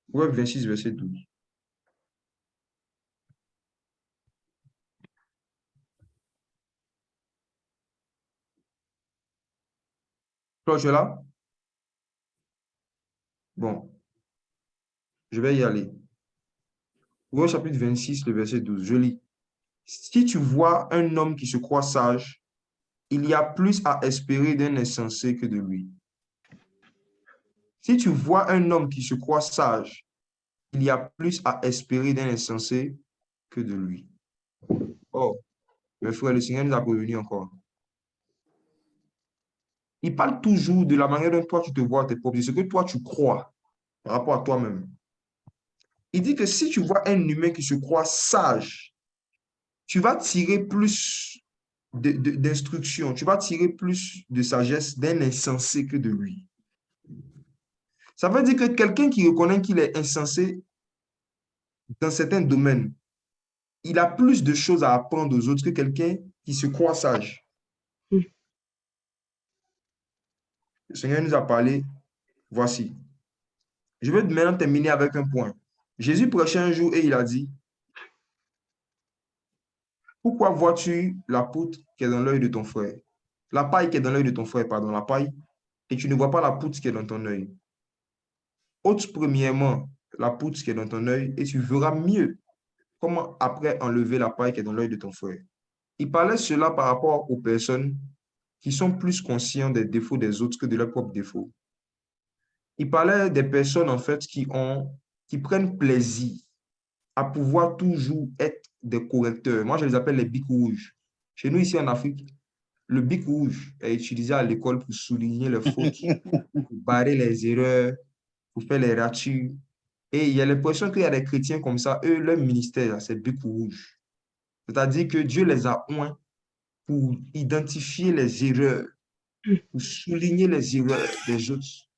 Proverbe 26, verset 12. Claude, tu es là? Bon, je vais y aller. Proverbe chapitre 26, le verset 12. Je lis. Si tu vois un homme qui se croit sage, il y a plus à espérer d'un insensé que de lui. Si tu vois un homme qui se croit sage, il y a plus à espérer d'un insensé que de lui. Oh, mes frères, le Seigneur nous a prévenus encore. Il parle toujours de la manière dont toi tu te vois à tes propres yeux, ce que toi tu crois par rapport à toi-même. Il dit que si tu vois un humain qui se croit sage, tu vas tirer plus d'instruction, tu vas tirer plus de sagesse d'un insensé que de lui. Ça veut dire que quelqu'un qui reconnaît qu'il est insensé dans certains domaines, il a plus de choses à apprendre aux autres que quelqu'un qui se croit sage. Mm. Le Seigneur nous a parlé, voici. Je veux maintenant terminer avec un point. Jésus prêchait un jour et il a dit, pourquoi vois-tu la poutre qui est dans l'œil de ton frère? La paille qui est dans l'œil de ton frère, pardon, la paille, et tu ne vois pas la poutre qui est dans ton œil. Ôte premièrement la poutre qui est dans ton œil et tu verras mieux comment après enlever la paille qui est dans l'œil de ton frère. Il parlait cela par rapport aux personnes qui sont plus conscients des défauts des autres que de leurs propres défauts. Il parlait des personnes en fait qui prennent plaisir à pouvoir toujours être des correcteurs. Moi, je les appelle les bics rouges. Chez nous, ici en Afrique, le bic rouge est utilisé à l'école pour souligner les fautes, pour barrer les erreurs, pour faire les ratures. Et il y a l'impression qu'il y a des chrétiens comme ça, eux, leur ministère, c'est bic rouge. C'est-à-dire que Dieu les a oints pour identifier les erreurs, pour souligner les erreurs des autres.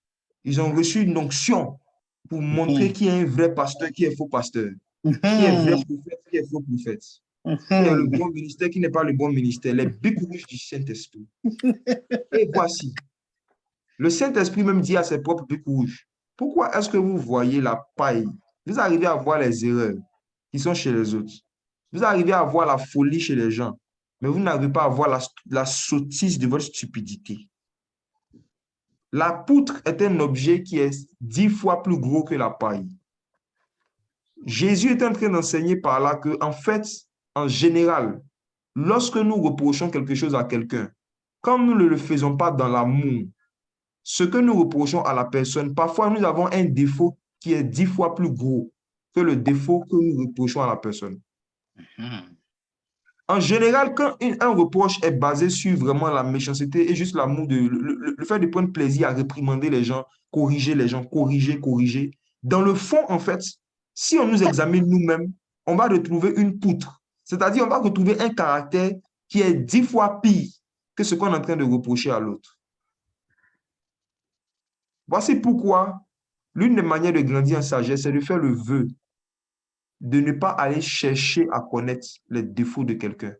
Ils ont reçu une onction pour montrer qui est un vrai pasteur, qui est faux pasteur, qui est vrai prophète, qui est faux prophète, qui est le bon ministère, qui n'est pas le bon ministère, les bics rouges du Saint-Esprit. Et voici, le Saint-Esprit même dit à ses propres bics rouges, pourquoi est-ce que vous voyez la paille? Vous arrivez à voir les erreurs qui sont chez les autres. Vous arrivez à voir la folie chez les gens, mais vous n'arrivez pas à voir la sottise de votre stupidité. La poutre est un objet qui est 10 fois plus gros que la paille. Jésus est en train d'enseigner par là que, en fait, en général, lorsque nous reprochons quelque chose à quelqu'un, quand nous ne le faisons pas dans l'amour, ce que nous reprochons à la personne, parfois nous avons un défaut qui est 10 fois plus gros que le défaut que nous reprochons à la personne. En général, quand un reproche est basé sur vraiment la méchanceté et juste l'amour, le fait de prendre plaisir à réprimander les gens, corriger les gens, corriger, dans le fond, en fait, si on nous examine nous-mêmes, on va retrouver une poutre. C'est-à-dire, on va retrouver un caractère qui est 10 fois pire que ce qu'on est en train de reprocher à l'autre. Voici pourquoi l'une des manières de grandir en sagesse, c'est de faire le vœu de ne pas aller chercher à connaître les défauts de quelqu'un,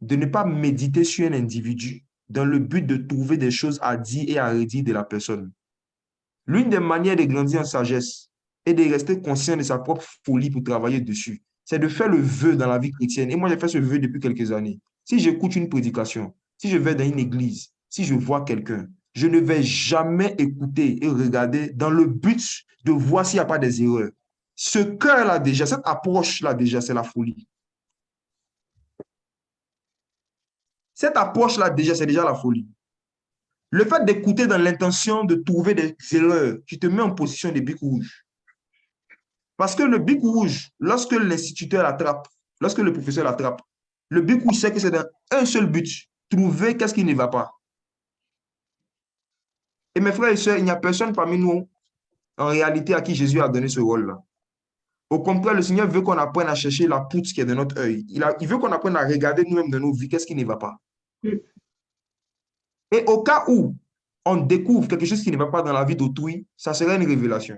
de ne pas méditer sur un individu dans le but de trouver des choses à dire et à redire de la personne. L'une des manières de grandir en sagesse et de rester conscient de sa propre folie pour travailler dessus, c'est de faire le vœu dans la vie chrétienne. Et moi, j'ai fait ce vœu depuis quelques années. Si j'écoute une prédication, si je vais dans une église, si je vois quelqu'un, je ne vais jamais écouter et regarder dans le but de voir s'il n'y a pas des erreurs. Ce cœur-là déjà, cette approche-là déjà, c'est la folie. Cette approche-là déjà, c'est déjà la folie. Le fait d'écouter dans l'intention de trouver des erreurs, tu te mets en position de bic rouge. Parce que le bic rouge, lorsque l'instituteur l'attrape, lorsque le professeur l'attrape, le bic rouge sait que c'est dans un seul but, trouver qu'est-ce qui ne va pas. Et mes frères et sœurs, il n'y a personne parmi nous, en réalité, à qui Jésus a donné ce rôle-là. Au contraire, le Seigneur veut qu'on apprenne à chercher la poutre qui est dans notre œil. Il veut qu'on apprenne à regarder nous-mêmes dans nos vies, qu'est-ce qui ne va pas. Et au cas où on découvre quelque chose qui ne va pas dans la vie d'autrui, ça serait une révélation.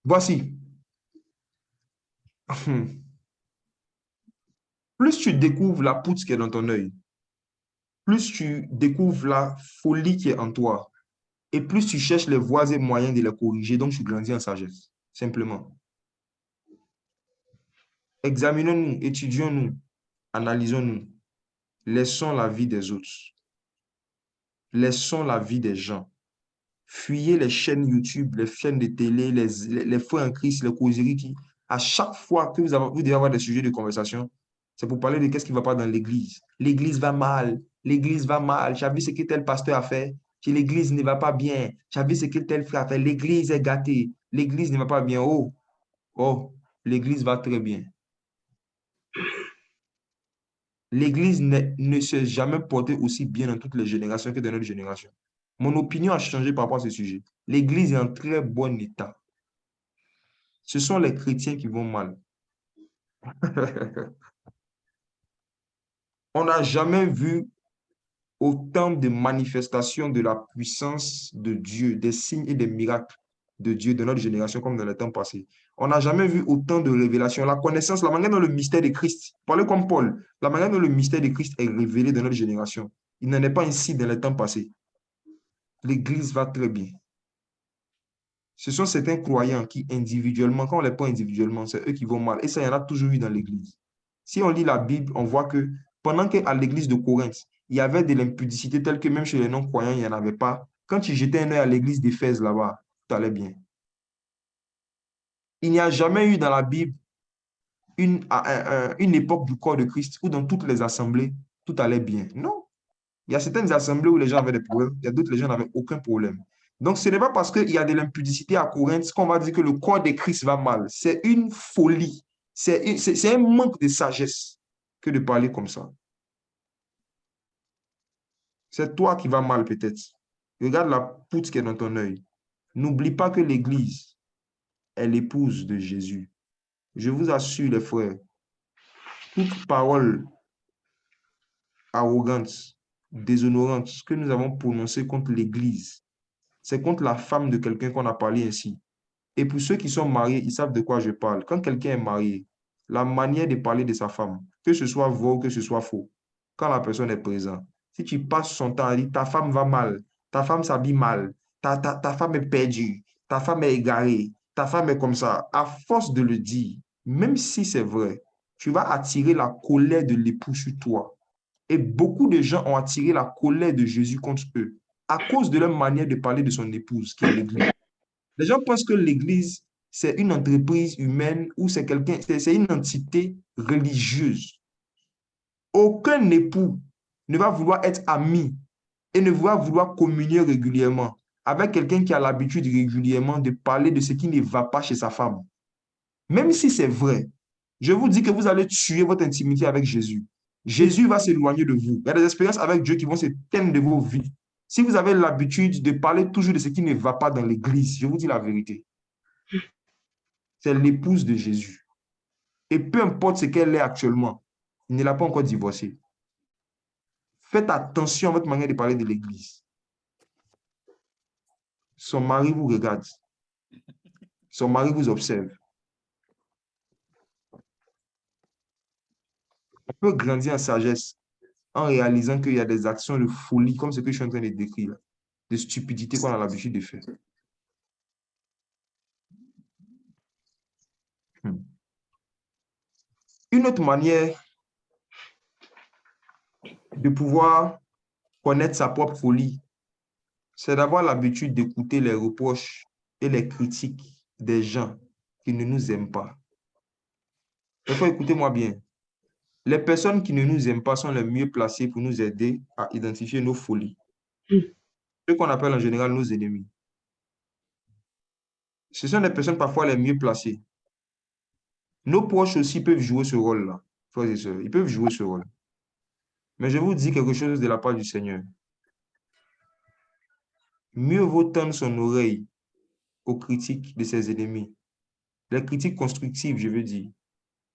Voici. Plus tu découvres la poutre qui est dans ton œil, plus tu découvres la folie qui est en toi, et plus tu cherches les voies et moyens de les corriger, donc tu grandis en sagesse, simplement. Examinons-nous, étudions-nous, analysons-nous, laissons la vie des autres, laissons la vie des gens. Fuyez les chaînes YouTube, les chaînes de télé, les frères en Christ, les causeries qui, à chaque fois que vous devez avoir des sujets de conversation, c'est pour parler de qu'est-ce qui ne va pas dans l'église. L'église va mal, l'église va mal. J'ai vu ce que tel pasteur a fait. L'église ne va pas bien. J'ai vu ce que tel frère a fait. L'église est gâtée. L'église ne va pas bien. Oh, oh, l'église va très bien. L'église ne s'est jamais portée aussi bien dans toutes les générations que dans notre génération. Mon opinion a changé par rapport à ce sujet. L'église est en très bon état. Ce sont les chrétiens qui vont mal. On n'a jamais vu autant de manifestations de la puissance de Dieu, des signes et des miracles de Dieu de notre génération comme dans le temps passé. On n'a jamais vu autant de révélations. La connaissance, la manière dont le mystère de Christ, parlez comme Paul, la manière dont le mystère de Christ est révélé dans notre génération, il n'en est pas ainsi dans le temps passé. L'Église va très bien. Ce sont certains croyants qui individuellement, quand on les prend individuellement, c'est eux qui vont mal. Et ça, il y en a toujours eu dans l'Église. Si on lit la Bible, on voit que pendant qu'à l'Église de Corinthe, il y avait de l'impudicité telle que même chez les non-croyants, il n'y en avait pas. Quand tu jetais un œil à l'Église d'Éphèse là-bas, tout allait bien. Il n'y a jamais eu dans la Bible une époque du corps de Christ où dans toutes les assemblées, tout allait bien. Non. Il y a certaines assemblées où les gens avaient des problèmes, il y a d'autres, les gens n'avaient aucun problème. Donc, ce n'est pas parce qu'il y a de l'impudicité à Corinthe qu'on va dire que le corps de Christ va mal. C'est une folie. C'est un manque de sagesse que de parler comme ça. C'est toi qui vas mal peut-être. Regarde la poutre qui est dans ton œil. N'oublie pas que l'Église est l'épouse de Jésus. Je vous assure, les frères, toute parole arrogante, déshonorante que nous avons prononcée contre l'Église, c'est contre la femme de quelqu'un qu'on a parlé ainsi. Et pour ceux qui sont mariés, ils savent de quoi je parle. Quand quelqu'un est marié, la manière de parler de sa femme, que ce soit vrai ou que ce soit faux, quand la personne est présente, si tu passes son temps à dire ta femme va mal, ta femme s'habille mal, ta femme est perdue, ta femme est égarée, ta femme est comme ça, à force de le dire, même si c'est vrai, tu vas attirer la colère de l'époux sur toi. Et beaucoup de gens ont attiré la colère de Jésus contre eux à cause de leur manière de parler de son épouse, qui est l'Église. Les gens pensent que l'Église, c'est une entreprise humaine ou c'est quelqu'un, c'est une entité religieuse. Aucun époux ne va vouloir être ami et ne va vouloir communier régulièrement avec quelqu'un qui a l'habitude régulièrement de parler de ce qui ne va pas chez sa femme. Même si c'est vrai, je vous dis que vous allez tuer votre intimité avec Jésus. Jésus va s'éloigner de vous. Il y a des expériences avec Dieu qui vont s'éteindre de vos vies. Si vous avez l'habitude de parler toujours de ce qui ne va pas dans l'Église, je vous dis la vérité. C'est l'épouse de Jésus. Et peu importe ce qu'elle est actuellement, il ne l'a pas encore divorcée. Faites attention à votre manière de parler de l'Église. Son mari vous regarde. Son mari vous observe. On peut grandir en sagesse en réalisant qu'il y a des actions de folie, comme ce que je suis en train de décrire, de stupidité qu'on a l'habitude de faire. Une autre manière de pouvoir connaître sa propre folie, c'est d'avoir l'habitude d'écouter les reproches et les critiques des gens qui ne nous aiment pas. Il faut écouter-moi bien. Les personnes qui ne nous aiment pas sont les mieux placées pour nous aider à identifier nos folies. Ce qu'on appelle en général nos ennemis. Ce sont les personnes parfois les mieux placées. Nos proches aussi peuvent jouer ce rôle-là, frères et sœurs. Ils peuvent jouer ce rôle. Mais je vous dis quelque chose de la part du Seigneur. Mieux vaut tendre son oreille aux critiques de ses ennemis. Les critiques constructives, je veux dire,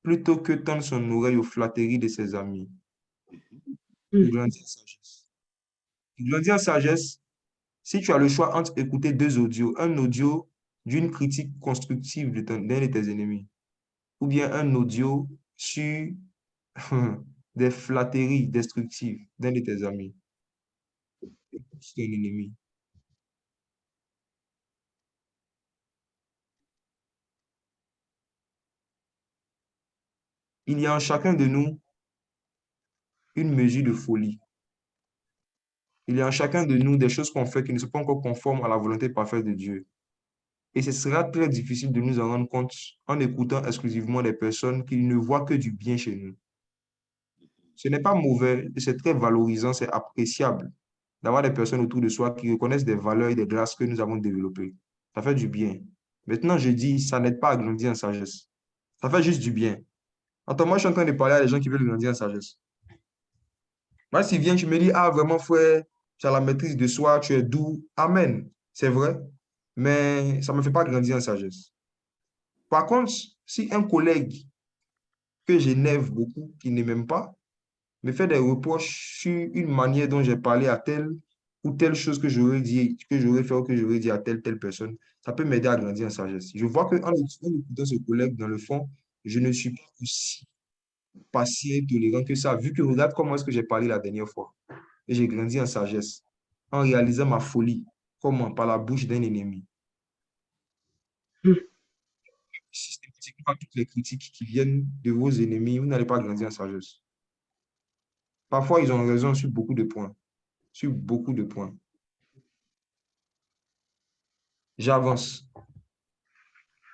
plutôt que tendre son oreille aux flatteries de ses amis. Tu grandis en sagesse. Tu grandis en sagesse si tu as le choix entre écouter deux audios, un audio d'une critique constructive d'un de tes ennemis, ou bien un audio sur des flatteries destructives d'un de tes amis. C'est un ennemi. Il y a en chacun de nous une mesure de folie. Il y a en chacun de nous des choses qu'on fait qui ne sont pas encore conformes à la volonté parfaite de Dieu. Et ce sera très difficile de nous en rendre compte en écoutant exclusivement des personnes qui ne voient que du bien chez nous. Ce n'est pas mauvais, c'est très valorisant, c'est appréciable d'avoir des personnes autour de soi qui reconnaissent des valeurs et des grâces que nous avons développées. Ça fait du bien. Maintenant, je dis, ça n'aide pas à grandir en sagesse. Ça fait juste du bien. Attends, moi, je suis en train de parler à des gens qui veulent grandir en sagesse. Moi, s'ils viennent, tu me dis, ah, vraiment, frère, tu as la maîtrise de soi, tu es doux. Amen. C'est vrai. Mais ça ne me fait pas grandir en sagesse. Par contre, si un collègue que j'énerve beaucoup, qui ne m'aime pas, me fait des reproches sur une manière dont j'ai parlé à telle ou telle chose que j'aurais dit, que j'aurais fait ou que j'aurais dit à telle personne, ça peut m'aider à grandir en sagesse. Je vois qu'en écoutant ce collègue, dans le fond, je ne suis pas aussi patient et tolérant que ça, vu que regarde comment est-ce que j'ai parlé la dernière fois. Et j'ai grandi en sagesse, en réalisant ma folie, comment, par la bouche d'un ennemi. Systématiquement, toutes les critiques qui viennent de vos ennemis, vous n'allez pas grandir en sagesse. Parfois, ils ont raison sur beaucoup de points. Sur beaucoup de points. J'avance.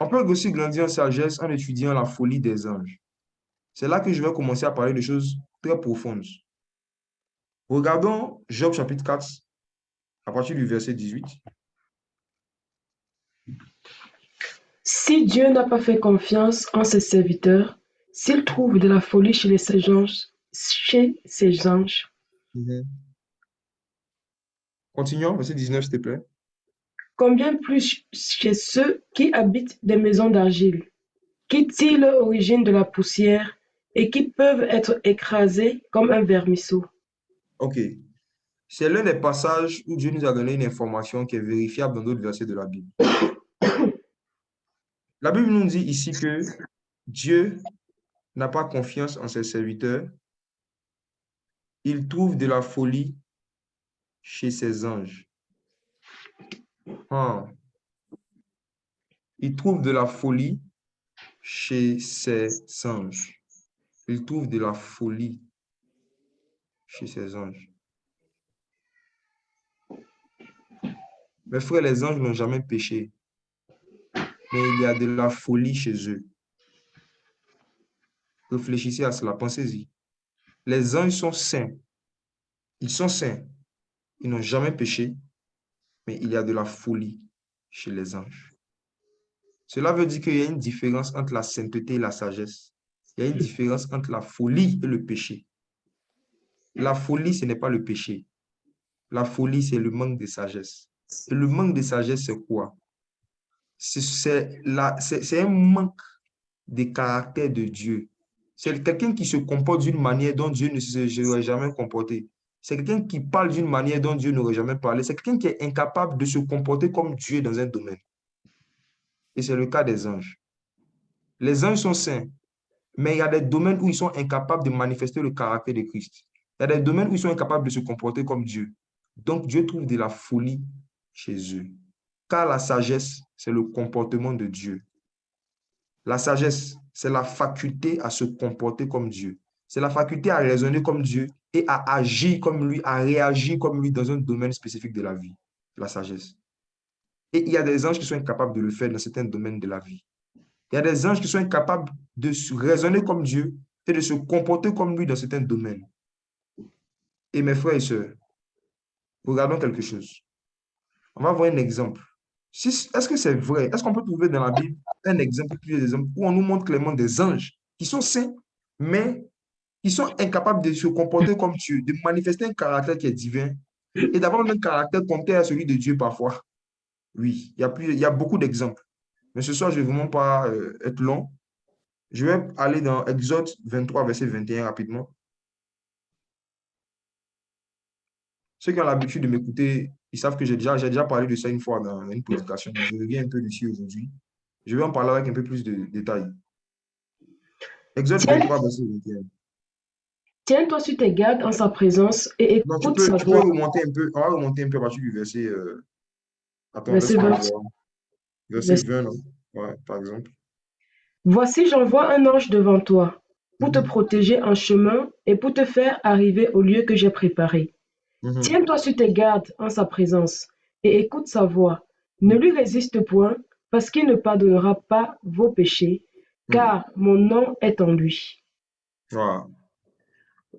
On peut aussi grandir en sagesse en étudiant la folie des anges. C'est là que je vais commencer à parler de choses très profondes. Regardons Job chapitre 4, à partir du verset 18. Si Dieu n'a pas fait confiance en ses serviteurs, s'il trouve de la folie chez ses anges, Continuons, verset 19, s'il te plaît. combien plus chez ceux qui habitent des maisons d'argile, qui tirent leur origine de la poussière et qui peuvent être écrasés comme un vermisseau. OK. C'est l'un des passages où Dieu nous a donné une information qui est vérifiable dans d'autres versets de la Bible. La Bible nous dit ici que Dieu n'a pas confiance en ses serviteurs. Il trouve de la folie chez ses anges. Ah. Il trouve de la folie chez ses anges. Il trouve de la folie chez ses anges. Mes frères, les anges n'ont jamais péché, mais il y a de la folie chez eux. Réfléchissez à cela, pensez-y. Les anges sont saints. Ils sont saints. Ils n'ont jamais péché, mais il y a de la folie chez les anges. Cela veut dire qu'il y a une différence entre la sainteté et la sagesse. Il y a une différence entre la folie et le péché. La folie, ce n'est pas le péché. La folie, c'est le manque de sagesse. Et le manque de sagesse, c'est quoi? C'est un manque de caractère de Dieu. C'est quelqu'un qui se comporte d'une manière dont Dieu ne se serait jamais comporté. C'est quelqu'un qui parle d'une manière dont Dieu n'aurait jamais parlé. C'est quelqu'un qui est incapable de se comporter comme Dieu dans un domaine. Et c'est le cas des anges. Les anges sont saints, mais il y a des domaines où ils sont incapables de manifester le caractère de Christ. Il y a des domaines où ils sont incapables de se comporter comme Dieu. Donc Dieu trouve de la folie chez eux. Car la sagesse, c'est le comportement de Dieu. La sagesse, c'est la faculté à se comporter comme Dieu. C'est la faculté à raisonner comme Dieu et à agir comme lui, à réagir comme lui dans un domaine spécifique de la vie. La sagesse. Et il y a des anges qui sont incapables de le faire dans certains domaines de la vie. Il y a des anges qui sont incapables de raisonner comme Dieu et de se comporter comme lui dans certains domaines. Et mes frères et sœurs, regardons quelque chose. On va voir un exemple. Est-ce que c'est vrai? Est-ce qu'on peut trouver dans la Bible un exemple, plusieurs exemples, où on nous montre clairement des anges qui sont saints, mais qui sont incapables de se comporter comme Dieu, de manifester un caractère qui est divin et d'avoir un caractère contraire à celui de Dieu parfois? Oui, il y a beaucoup d'exemples. Mais ce soir, je ne vais vraiment pas être long. Je vais aller dans Exode 23, verset 21 rapidement. Ceux qui ont l'habitude de m'écouter, ils savent que j'ai déjà parlé de ça une fois dans une prédication. Je reviens un peu dessus aujourd'hui. Je vais en parler avec un peu plus de détails. Exode Tiens, 23, verset 21. tiens-toi sur tes gardes en sa présence et Non, écoute sa tu peux voix. remonter un peu. On va remonter un peu à partir du verset. Attends, Verset laisse-moi 20. voir. Verset Verset- 20, non? Ouais, par exemple. Voici, j'envoie un ange devant toi pour te Mhm, protéger en chemin et pour te faire arriver au lieu que j'ai préparé. mhm, Tiens-toi sur tes gardes en sa présence et écoute sa voix. Ne mhm, lui résiste point, parce qu'il ne pardonnera pas vos péchés, mhm. car mon nom est en lui. Voilà.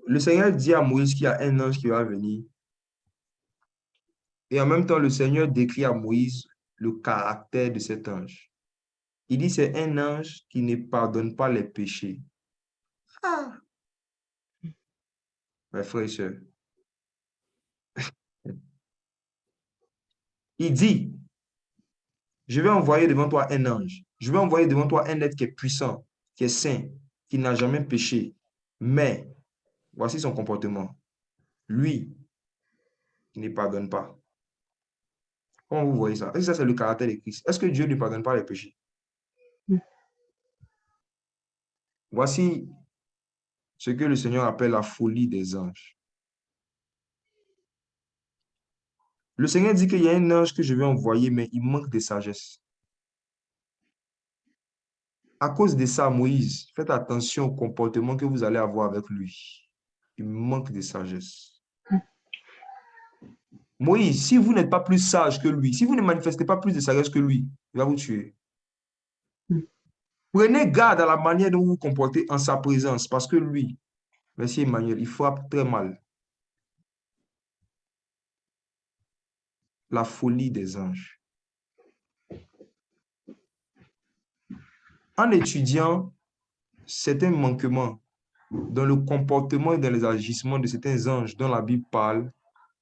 Le Seigneur dit à Moïse qu'il y a un ange qui va venir. Et en même temps, le Seigneur décrit à Moïse le caractère de cet ange. Il dit c'est un ange qui ne pardonne pas les péchés. Ah, mes frères et sœurs. Il dit, je vais envoyer devant toi un ange. Je vais envoyer devant toi un être qui est puissant, qui est saint, qui n'a jamais péché. Mais, voici son comportement. Lui, il ne pardonne pas. Comment vous voyez ça? Est-ce que ça, c'est le caractère de Christ? Est-ce que Dieu ne pardonne pas les péchés? Voici ce que le Seigneur appelle la folie des anges. Le Seigneur dit qu'il y a un ange que je vais envoyer, mais il manque de sagesse. À cause de ça, Moïse, faites attention au comportement que vous allez avoir avec lui. Il manque de sagesse. Moïse, si vous n'êtes pas plus sage que lui, si vous ne manifestez pas plus de sagesse que lui, il va vous tuer. Prenez garde à la manière dont vous vous comportez en sa présence, parce que lui, merci Emmanuel, il frappe très mal. La folie des anges. En étudiant certains manquements dans le comportement et dans les agissements de certains anges dont la Bible parle,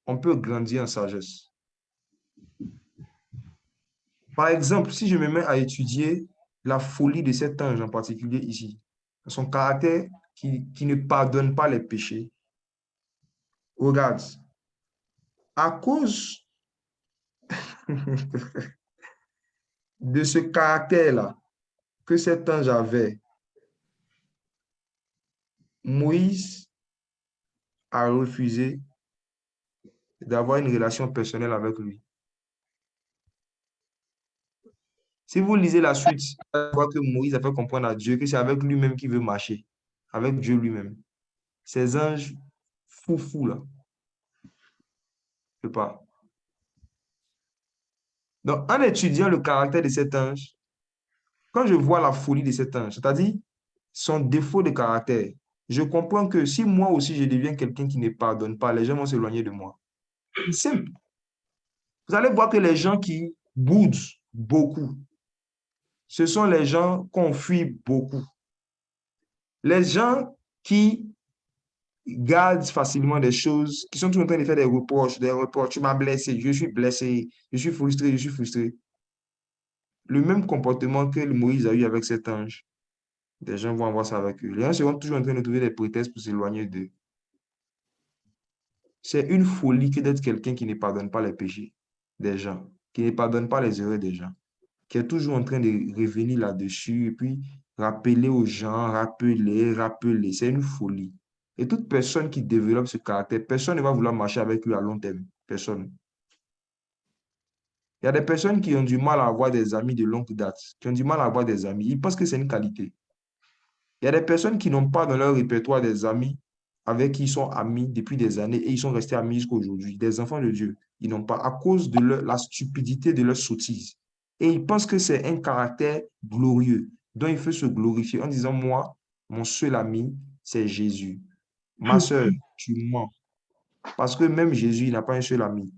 on peut grandir en sagesse. Par exemple, si je me mets à étudier la folie de cet ange en particulier ici, son caractère qui ne pardonne pas les péchés, regarde, à cause de ce caractère-là que cet ange avait, Moïse a refusé d'avoir une relation personnelle avec lui. Si vous lisez la suite, vous voyez que Moïse a fait comprendre à Dieu que c'est avec lui-même qu'il veut marcher, avec Dieu lui-même. Ces anges fous là, je ne peux pas. Donc, en étudiant le caractère de cet ange, quand je vois la folie de cet ange, c'est-à-dire son défaut de caractère, je comprends que si moi aussi je deviens quelqu'un qui ne pardonne pas, les gens vont s'éloigner de moi. Simple. Vous allez voir que les gens qui boudent beaucoup, ce sont les gens qu'on fuit beaucoup. Les gens qui gardent facilement des choses, qui sont toujours en train de faire des reproches, tu m'as blessé, je suis frustré, je suis frustré. Le même comportement que Moïse a eu avec cet ange, des gens vont avoir ça avec eux. Les gens seront toujours en train de trouver des prétextes pour s'éloigner d'eux. C'est une folie que d'être quelqu'un qui ne pardonne pas les péchés des gens, qui ne pardonne pas les erreurs des gens, qui est toujours en train de revenir là-dessus et puis rappeler aux gens, rappeler. C'est une folie. Et toute personne qui développe ce caractère, personne ne va vouloir marcher avec lui à long terme. Personne. Il y a des personnes qui ont du mal à avoir des amis de longue date, qui ont du mal à avoir des amis. Ils pensent que c'est une qualité. Il y a des personnes qui n'ont pas dans leur répertoire des amis avec qui ils sont amis depuis des années et ils sont restés amis jusqu'à aujourd'hui. Des enfants de Dieu, ils n'ont pas à cause de la stupidité de leur sottise. Et ils pensent que c'est un caractère glorieux dont il faut se glorifier en disant, moi, mon seul ami, c'est Jésus. Ma soeur, tu mens. Parce que même Jésus, il n'a pas un seul ami.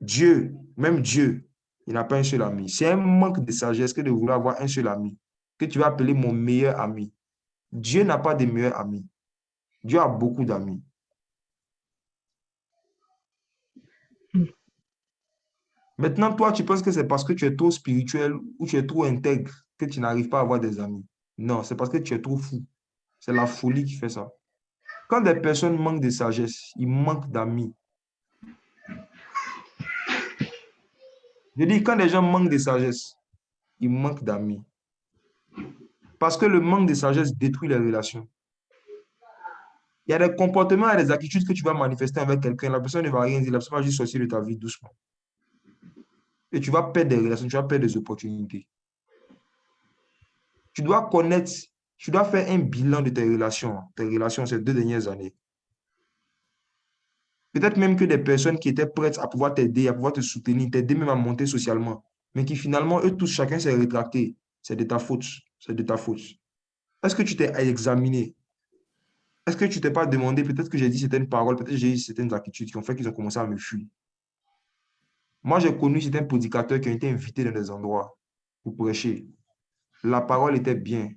Dieu, même Dieu, il n'a pas un seul ami. C'est un manque de sagesse que de vouloir avoir un seul ami, que tu vas appeler mon meilleur ami. Dieu n'a pas de meilleurs amis. Dieu a beaucoup d'amis. Maintenant, toi, tu penses que c'est parce que tu es trop spirituel ou tu es trop intègre que tu n'arrives pas à avoir des amis. Non, c'est parce que tu es trop fou. C'est la folie qui fait ça. Quand des personnes manquent de sagesse, ils manquent d'amis. Je dis, quand les gens manquent de sagesse, ils manquent d'amis. Parce que le manque de sagesse détruit les relations. Il y a des comportements et des attitudes que tu vas manifester avec quelqu'un. La personne ne va rien dire. La personne va juste sortir de ta vie doucement. Et tu vas perdre des relations, tu vas perdre des opportunités. Tu dois connaître, tu dois faire un bilan de tes relations ces 2 dernières années. Peut-être même que des personnes qui étaient prêtes à pouvoir t'aider, à pouvoir te soutenir, t'aider même à monter socialement, mais qui finalement, eux tous, chacun s'est rétracté. C'est de ta faute. C'est de ta faute. Est-ce que tu t'es examiné? Est-ce que tu t'es pas demandé, peut-être que j'ai dit certaines paroles, peut-être que j'ai eu certaines attitudes qui ont fait qu'ils ont commencé à me fuir. Moi, j'ai connu certains prédicateurs qui ont été invités dans des endroits pour prêcher. La parole était bien,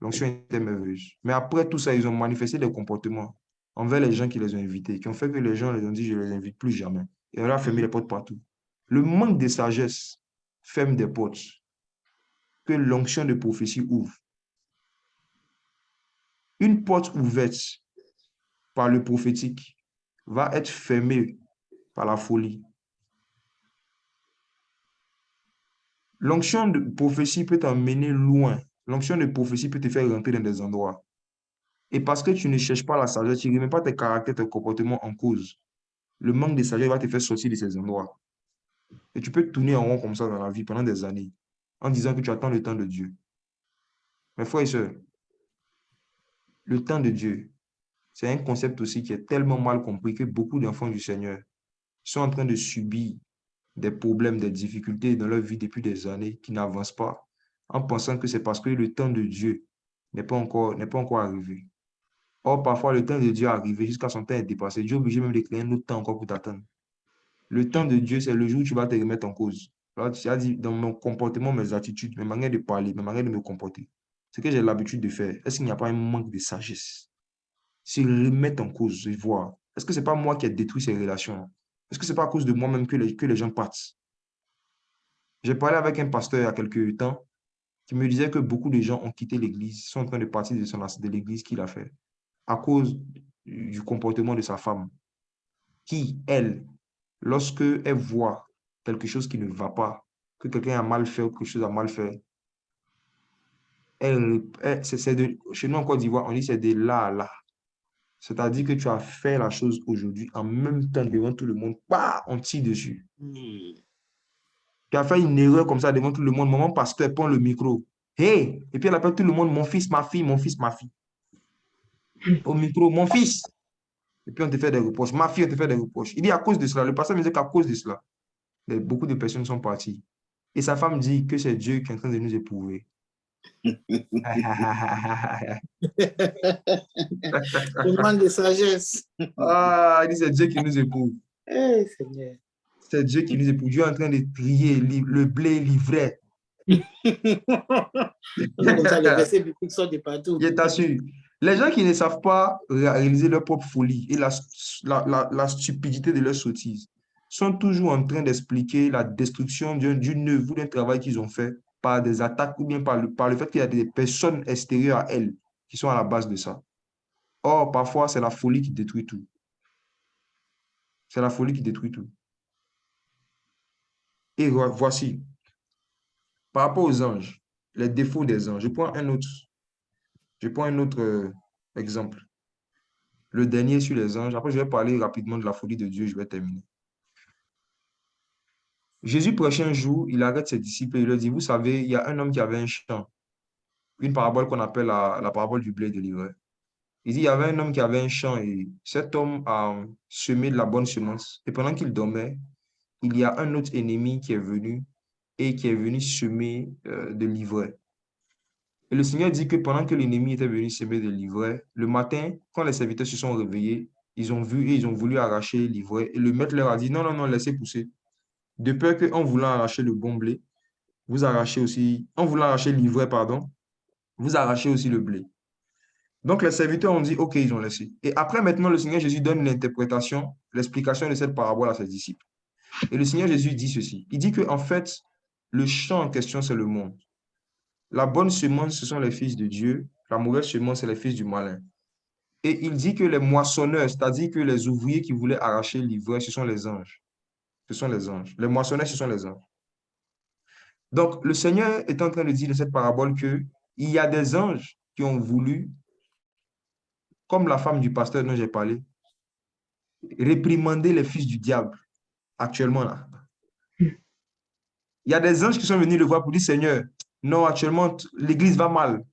l'onction était merveilleuse. Mais après tout ça, ils ont manifesté des comportements envers les gens qui les ont invités, qui ont fait que les gens les ont dit, je ne les invite plus jamais. Et on leur a fermé les portes partout. Le manque de sagesse ferme des portes que l'onction de prophétie ouvre. Une porte ouverte par le prophétique va être fermée par la folie. L'onction de prophétie peut t'emmener loin. L'onction de prophétie peut te faire rentrer dans des endroits. Et parce que tu ne cherches pas la sagesse, tu ne remets pas tes caractères, tes comportements en cause. Le manque de sagesse va te faire sortir de ces endroits. Et tu peux tourner en rond comme ça dans la vie pendant des années, en disant que tu attends le temps de Dieu. Mes frères et sœurs, le temps de Dieu, c'est un concept aussi qui est tellement mal compris que beaucoup d'enfants du Seigneur sont en train de subir des problèmes, des difficultés dans leur vie depuis des années, qui n'avancent pas, en pensant que c'est parce que le temps de Dieu n'est pas encore arrivé. Or, parfois, le temps de Dieu est arrivé jusqu'à son temps est dépassé. Dieu est obligé même de créer un autre temps encore pour t'attendre. Le temps de Dieu, c'est le jour où tu vas te remettre en cause. Là, tu as dit, dans mon comportement, mes attitudes, mes manières de parler, mes manières de me comporter, ce que j'ai l'habitude de faire, est-ce qu'il n'y a pas un manque de sagesse? Se remettre en cause et voir. Est-ce que ce n'est pas moi qui ai détruit ces relations? Est-ce que ce n'est pas à cause de moi-même que les gens partent? J'ai parlé avec un pasteur il y a quelques temps qui me disait que beaucoup de gens ont quitté l'église, sont en train de partir de l'église qu'il a fait à cause du comportement de sa femme, qui, elle, lorsque elle voit quelque chose qui ne va pas, que quelqu'un a mal fait ou quelque chose a mal fait, chez nous en Côte d'Ivoire, on dit c'est de là à là. C'est-à-dire que tu as fait la chose aujourd'hui en même temps devant tout le monde, bah, on tire dessus. Tu as fait une erreur comme ça devant tout le monde, maman pasteur prend le micro. Hey! Et puis elle appelle tout le monde, mon fils, ma fille, mon fils, ma fille. Au micro, mon fils. Et puis on te fait des reproches. Ma fille, on te fait des reproches. Il dit à cause de cela, le pasteur me dit qu'à cause de cela, beaucoup de personnes sont parties. Et sa femme dit que c'est Dieu qui est en train de nous éprouver. Le manque de sagesse. Ah, il dit c'est Dieu qui nous éprouve. Eh, Seigneur. C'est Dieu qui nous éprouve. Dieu est en train de trier le blé livré. Comme ça, les versets bibliques sortent de partout. Je t'assure. Les gens qui ne savent pas réaliser leur propre folie et la stupidité de leur sottise sont toujours en train d'expliquer la destruction d'une œuvre ou d'un travail qu'ils ont fait par des attaques ou bien par le fait qu'il y a des personnes extérieures à elles qui sont à la base de ça. Or, parfois, c'est la folie qui détruit tout. C'est la folie qui détruit tout. Et voici, par rapport aux anges, les défauts des anges. Je prends un autre exemple. Le dernier sur les anges. Après, je vais parler rapidement de la folie de Dieu. Je vais terminer. Jésus prêchait un jour, il arrête ses disciples et il leur dit, vous savez, il y a un homme qui avait un champ. Une parabole qu'on appelle la parabole du blé et de l'ivraie. Il dit, il y avait un homme qui avait un champ et cet homme a semé de la bonne semence. Et pendant qu'il dormait, il y a un autre ennemi qui est venu et qui est venu semer de l'ivraie. Et le Seigneur dit que pendant que l'ennemi était venu semer de l'ivraie, le matin, quand les serviteurs se sont réveillés, ils ont vu et ils ont voulu arracher l'ivraie. Et le maître leur a dit, non, non, non, laissez pousser. De peur qu'en voulant arracher le bon blé, vous arrachez aussi, en voulant arracher l'ivraie, pardon, vous arrachez aussi le blé. Donc les serviteurs ont dit, OK, ils ont laissé. Et après, maintenant, le Seigneur Jésus donne l'interprétation, l'explication de cette parabole à ses disciples. Et le Seigneur Jésus dit ceci. Il dit qu'en fait, le champ en question, c'est le monde. La bonne semence, ce sont les fils de Dieu. La mauvaise semence, c'est les fils du malin. Et il dit que les moissonneurs, c'est-à-dire que les ouvriers qui voulaient arracher l'ivraie, ce sont les anges. Ce sont les anges. Les moissonneurs, ce sont les anges. Donc, le Seigneur est en train de dire dans cette parabole qu'il y a des anges qui ont voulu, comme la femme du pasteur dont j'ai parlé, réprimander les fils du diable actuellement là. Il y a des anges qui sont venus le voir pour dire, Seigneur, non, actuellement, l'église va mal.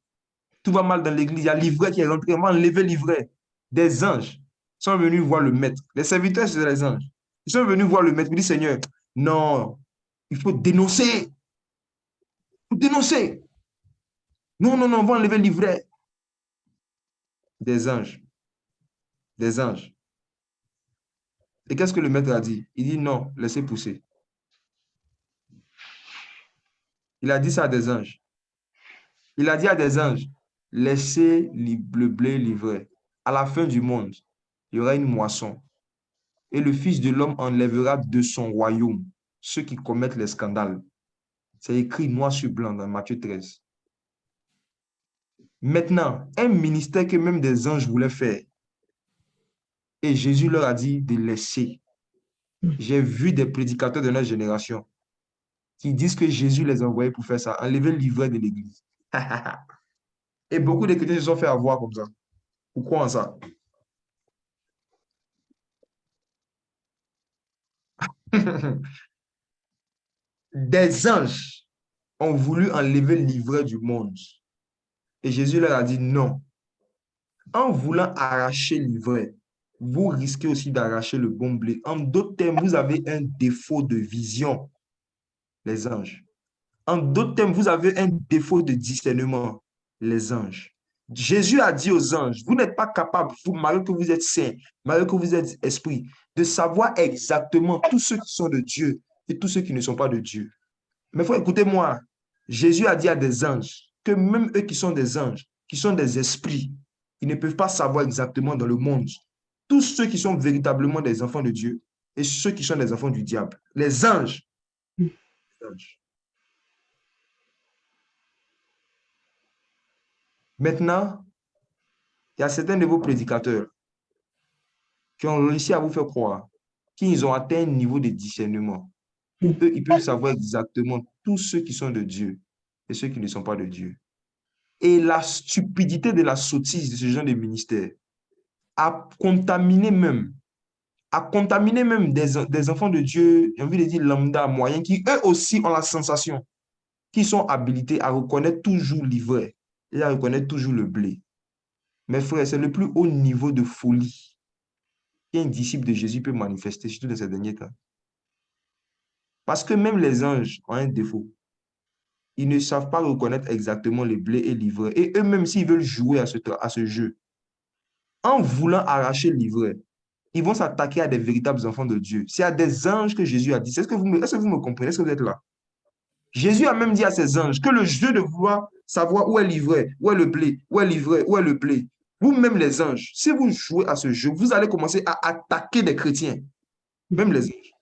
Tout va mal dans l'église. Il y a l'ivraie qui est rentré. On va enlever l'ivraie. Des anges sont venus voir le maître. Les serviteurs, c'est les anges. Ils sont venus voir le maître. Ils disent, Seigneur, non, il faut dénoncer. Il faut dénoncer. Non, non, non, on va enlever l'ivraie. Des anges. Des anges. Et qu'est-ce que le maître a dit? Il dit, non, laissez pousser. Il a dit ça à des anges. Il a dit à des anges, laissez le blé livré. À la fin du monde, il y aura une moisson. Et le Fils de l'homme enlèvera de son royaume ceux qui commettent les scandales. C'est écrit noir sur blanc dans Matthieu 13. Maintenant, un ministère que même des anges voulaient faire. Et Jésus leur a dit de laisser. J'ai vu des prédicateurs de notre génération qui disent que Jésus les a envoyés pour faire ça, enlever le livret de l'église. Et beaucoup de chrétiens se sont fait avoir comme ça. Pourquoi en ça? Des anges ont voulu enlever le livret du monde. Et Jésus leur a dit non. En voulant arracher le livret, vous risquez aussi d'arracher le bon blé. En d'autres termes, vous avez un défaut de vision, les anges. En d'autres termes, vous avez un défaut de discernement, les anges. Jésus a dit aux anges, vous n'êtes pas capable, vous, malgré que vous êtes saints, malgré que vous êtes esprit, de savoir exactement tous ceux qui sont de Dieu et tous ceux qui ne sont pas de Dieu. Mais il faut écouter moi. Jésus a dit à des anges que même eux qui sont des anges, qui sont des esprits, ils ne peuvent pas savoir exactement dans le monde tous ceux qui sont véritablement des enfants de Dieu et ceux qui sont des enfants du diable. Les anges. Les anges. Maintenant, il y a certains de vos prédicateurs qui ont réussi à vous faire croire qu'ils ont atteint un niveau de discernement. Eux, ils peuvent savoir exactement tous ceux qui sont de Dieu et ceux qui ne sont pas de Dieu. Et la stupidité de la sottise de ce genre de ministère a contaminé même des enfants de Dieu, j'ai envie de dire lambda, moyens, qui eux aussi ont la sensation qu'ils sont habilités à reconnaître toujours l'ivraie et à reconnaître toujours le blé. Mes frères, c'est le plus haut niveau de folie qu'un disciple de Jésus peut manifester, surtout dans ces derniers temps. Parce que même les anges ont un défaut. Ils ne savent pas reconnaître exactement le blé et l'ivraie. Et eux-mêmes, s'ils veulent jouer à ce jeu, en voulant arracher l'ivraie, ils vont s'attaquer à des véritables enfants de Dieu. C'est à des anges que Jésus a dit. Est-ce que vous me comprenez? Est-ce que vous êtes là? Jésus a même dit à ses anges que le jeu de vouloir savoir où est l'ivraie, où est le blé, où est l'ivraie, où est le blé, vous-même les anges, si vous jouez à ce jeu, vous allez commencer à attaquer des chrétiens, même les anges.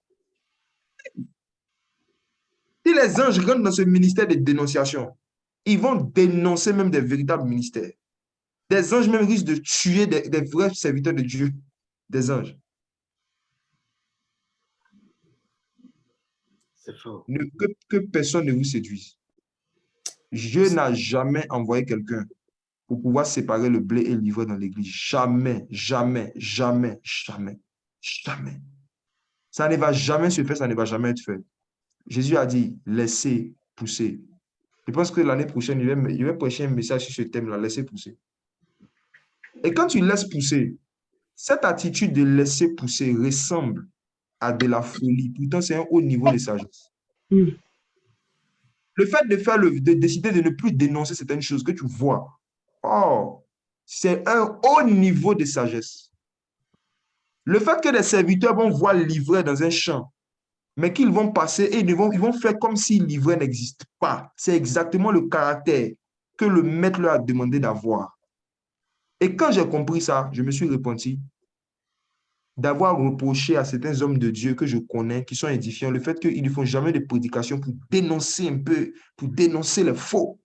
Si les anges rentrent dans ce ministère de dénonciation, ils vont dénoncer même des véritables ministères. Des anges même risquent de tuer des vrais serviteurs de Dieu, des anges. C'est fort. Que personne ne vous séduise. Dieu n'a jamais envoyé quelqu'un pour pouvoir séparer le blé et l'ivraie dans l'église. Jamais, jamais, jamais, jamais, jamais. Ça ne va jamais se faire, ça ne va jamais être fait. Jésus a dit, laissez pousser. Je pense que l'année prochaine, il va prêcher un message sur ce thème-là, laissez pousser. Et quand tu laisses pousser, cette attitude de laisser pousser ressemble à de la folie. Pourtant, c'est un haut niveau de sagesse. Le fait de décider de ne plus dénoncer certaines choses que tu vois, oh, c'est un haut niveau de sagesse. Le fait que les serviteurs vont voir l'ivraie dans un champ, mais qu'ils vont passer et ils vont faire comme si l'ivraie n'existe pas. C'est exactement le caractère que le maître leur a demandé d'avoir. Et quand j'ai compris ça, je me suis repenti d'avoir reproché à certains hommes de Dieu que je connais, qui sont édifiants, le fait qu'ils ne font jamais de prédication pour dénoncer un peu, pour dénoncer les faux.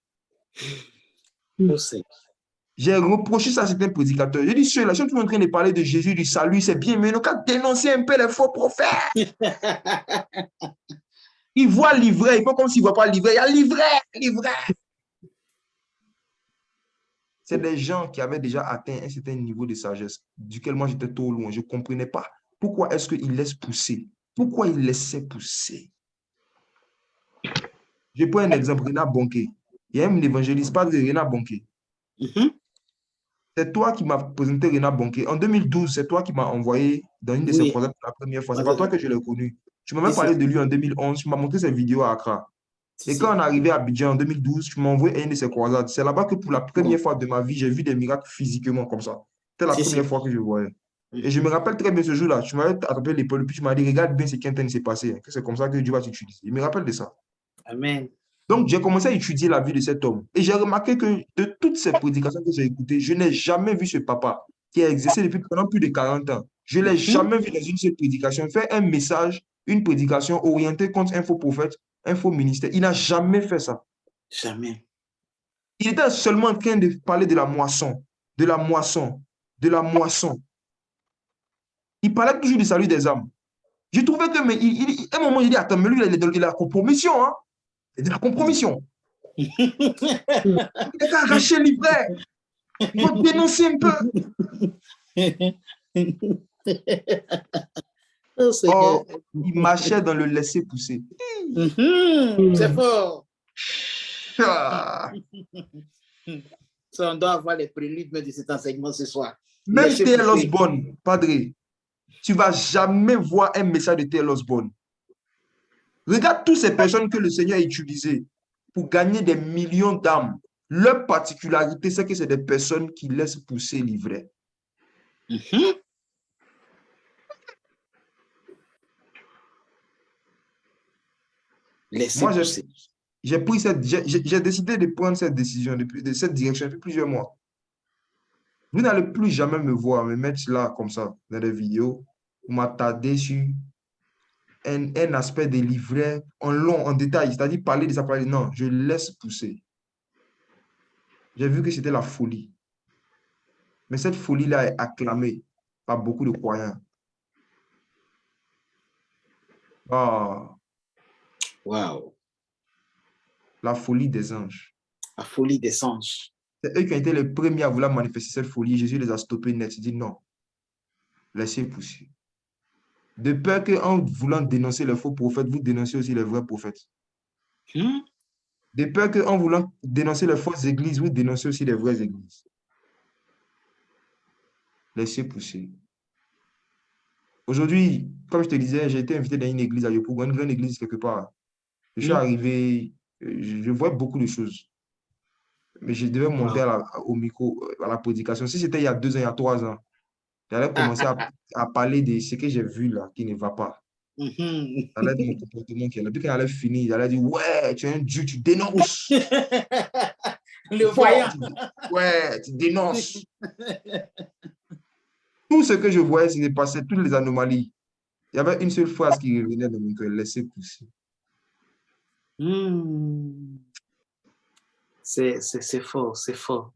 J'ai reproché ça à certains prédicateurs. J'ai dit, ceux-là, sont en train de parler de Jésus, du salut, c'est bien, mais nous avons dénoncé un peu les faux prophètes. Il voit l'ivraie, il fait comme s'il ne voit pas l'ivraie. Il y a l'ivraie, l'ivraie. C'est des gens qui avaient déjà atteint un certain niveau de sagesse, duquel moi j'étais trop loin. Je ne comprenais pas. Pourquoi est-ce qu'ils laissent pousser? Pourquoi ils laissaient pousser? Je prends un exemple, Renard Bonquet. Il y a un évangéliste, pas de Renard Bonquet. C'est toi qui m'as présenté Renard Bonquet. En 2012, c'est toi qui m'as envoyé dans une de ses croisades pour la première fois. C'est pas toi que je l'ai connu. Tu m'as même parlé de lui en 2011. Tu m'as montré ses vidéos à Accra. Et quand on est arrivé à Abidjan en 2012, tu m'as envoyé une de ces croisades. C'est là-bas que pour la première fois de ma vie, j'ai vu des miracles physiquement comme ça. C'était la première fois que je voyais. Et je me rappelle très bien ce jour-là. Tu m'avais attrapé l'épaule, puis tu m'as dit, regarde bien ce qui est en train de se passer, que c'est comme ça que Dieu va t'utiliser. Je me rappelle de ça. Amen. Donc, j'ai commencé à étudier la vie de cet homme. Et j'ai remarqué que de toutes ces prédications que j'ai écoutées, je n'ai jamais vu ce papa qui a exercé depuis pendant plus de 40 ans. Je ne l'ai jamais vu dans une seule prédication faire un message, une prédication orientée contre un faux prophète, un faux ministère. Il n'a jamais fait ça. Jamais. Il était seulement en train de parler de la moisson, de la moisson, de la moisson. Il parlait toujours du salut des âmes. Je trouvais que, mais à un moment, il dit, attends, mais lui, il est de la compromission, hein? Il est de la compromission. Il a arraché le livret. Il faut dénoncer un peu. Or, il marchait dans le laisser pousser. C'est fort. Ah. Ça, on doit avoir les préludes de cet enseignement ce soir. Même T.L. Osborne, Padre, tu ne vas jamais voir un message de T.L. Osborne. Regarde toutes ces personnes que le Seigneur a utilisées pour gagner des millions d'âmes. Leur particularité, c'est que c'est des personnes qui laissent pousser l'ivraie. Moi, j'ai décidé de prendre cette décision, de cette direction depuis plusieurs mois. Vous n'allez plus jamais me voir me mettre là comme ça dans des vidéos pour m'attarder sur un aspect des livrets en long, en détail, c'est-à-dire parler de ça, parler. Non, je laisse pousser. J'ai vu que c'était la folie. Mais cette folie-là est acclamée par beaucoup de croyants. Ah, wow. La folie des anges. La folie des anges. C'est eux qui ont été les premiers à vouloir manifester cette folie. Jésus les a stoppés net. Il dit non, laissez pousser. De peur qu'en voulant dénoncer les faux prophètes, vous dénoncez aussi les vrais prophètes. De peur qu'en voulant dénoncer les fausses églises, vous dénoncez aussi les vraies églises. Laissez pousser. Aujourd'hui, comme je te disais, j'ai été invité dans une église à Yopougon, une grande église quelque part. Je suis arrivé, je vois beaucoup de choses. Mais je devais monter au micro, à la prédication. Si c'était il y a 2 ans, il y a 3 ans, j'allais commencer à parler de ce que j'ai vu là, qui ne va pas. Ça allait être mon comportement qui est là. Puis quand il allait finir, il allait dire, ouais, tu es un Dieu, tu dénonces. Le voyant. Ouais, tu dénonces. Tout ce que je voyais, c'était passer, toutes les anomalies. Il y avait une seule phrase qui revenait dans mon cœur, laissez pousser. C'est fort, c'est fort.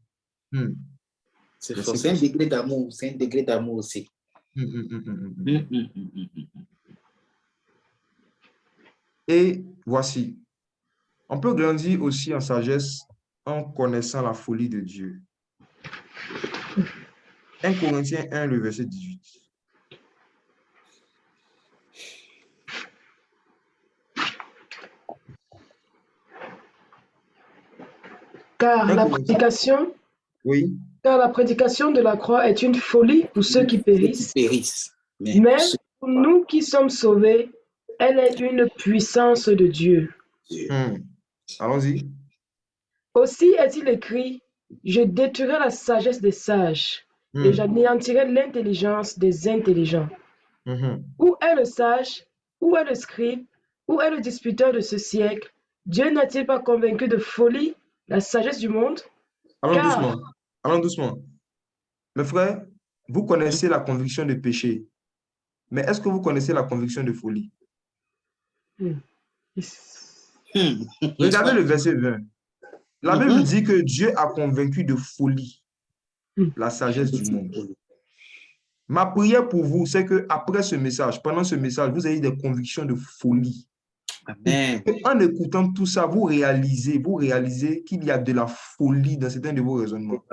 C'est fort. C'est un degré d'amour, c'est un degré d'amour aussi. Et voici, on peut grandir aussi en sagesse en connaissant la folie de Dieu. 1 Corinthiens 1, le verset 18. Car la prédication de la croix est une folie pour ceux qui périssent. Mais pour nous qui sommes sauvés, elle est une puissance de Dieu. Allons-y. Aussi est-il écrit, je détruirai la sagesse des sages et j'anéantirai l'intelligence des intelligents. Où est le sage? Où est le scribe? Où est le disputeur de ce siècle? Dieu n'a-t-il pas convaincu de folie la sagesse du monde? Allons doucement. Mes frères, vous connaissez la conviction de péché, mais est-ce que vous connaissez la conviction de folie? Regardez le verset 20. La Bible dit que Dieu a convaincu de folie la sagesse du monde. Ma prière pour vous, c'est qu'après ce message, pendant ce message, vous ayez des convictions de folie. Amen. En écoutant tout ça, vous réalisez qu'il y a de la folie dans certains de vos raisonnements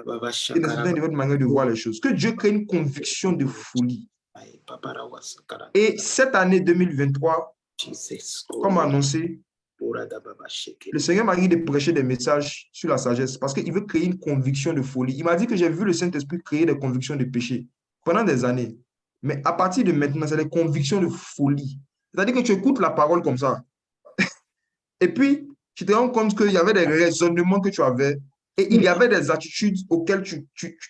et dans certaines de votre manière de voir les choses. Que Dieu crée une conviction de folie. Et cette année 2023, comme annoncé, le Seigneur m'a dit de prêcher des messages sur la sagesse parce qu'il veut créer une conviction de folie. Il m'a dit que j'ai vu le Saint-Esprit créer des convictions de péché pendant des années. Mais à partir de maintenant, c'est des convictions de folie. C'est-à-dire que tu écoutes la parole comme ça. Et puis, tu te rends compte qu'il y avait des raisonnements que tu avais et il y avait des attitudes auxquelles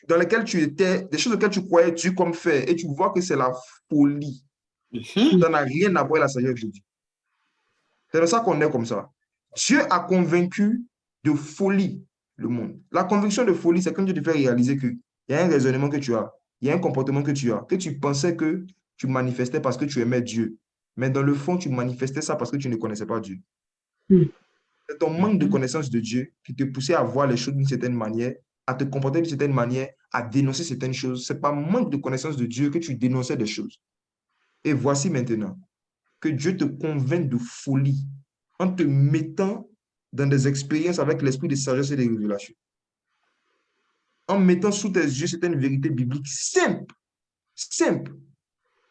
dans lesquelles tu étais, des choses auxquelles tu croyais Dieu comme faire et tu vois que c'est la folie. Ça n'a rien à voir avec la sagesse de Dieu. C'est de ça qu'on est comme ça. Dieu a convaincu de folie le monde. La conviction de folie, c'est quand Dieu te fait réaliser qu'il y a un raisonnement que tu as, il y a un comportement que tu as, que tu pensais que tu manifestais parce que tu aimais Dieu. Mais dans le fond, tu manifestais ça parce que tu ne connaissais pas Dieu. C'est ton manque de connaissance de Dieu qui te poussait à voir les choses d'une certaine manière, à te comporter d'une certaine manière, à dénoncer certaines choses. Ce n'est pas manque de connaissance de Dieu que tu dénonçais des choses. Et voici maintenant que Dieu te convainc de folie en te mettant dans des expériences avec l'esprit de sagesse et de révélation. En mettant sous tes yeux certaines vérités bibliques simples. Simples.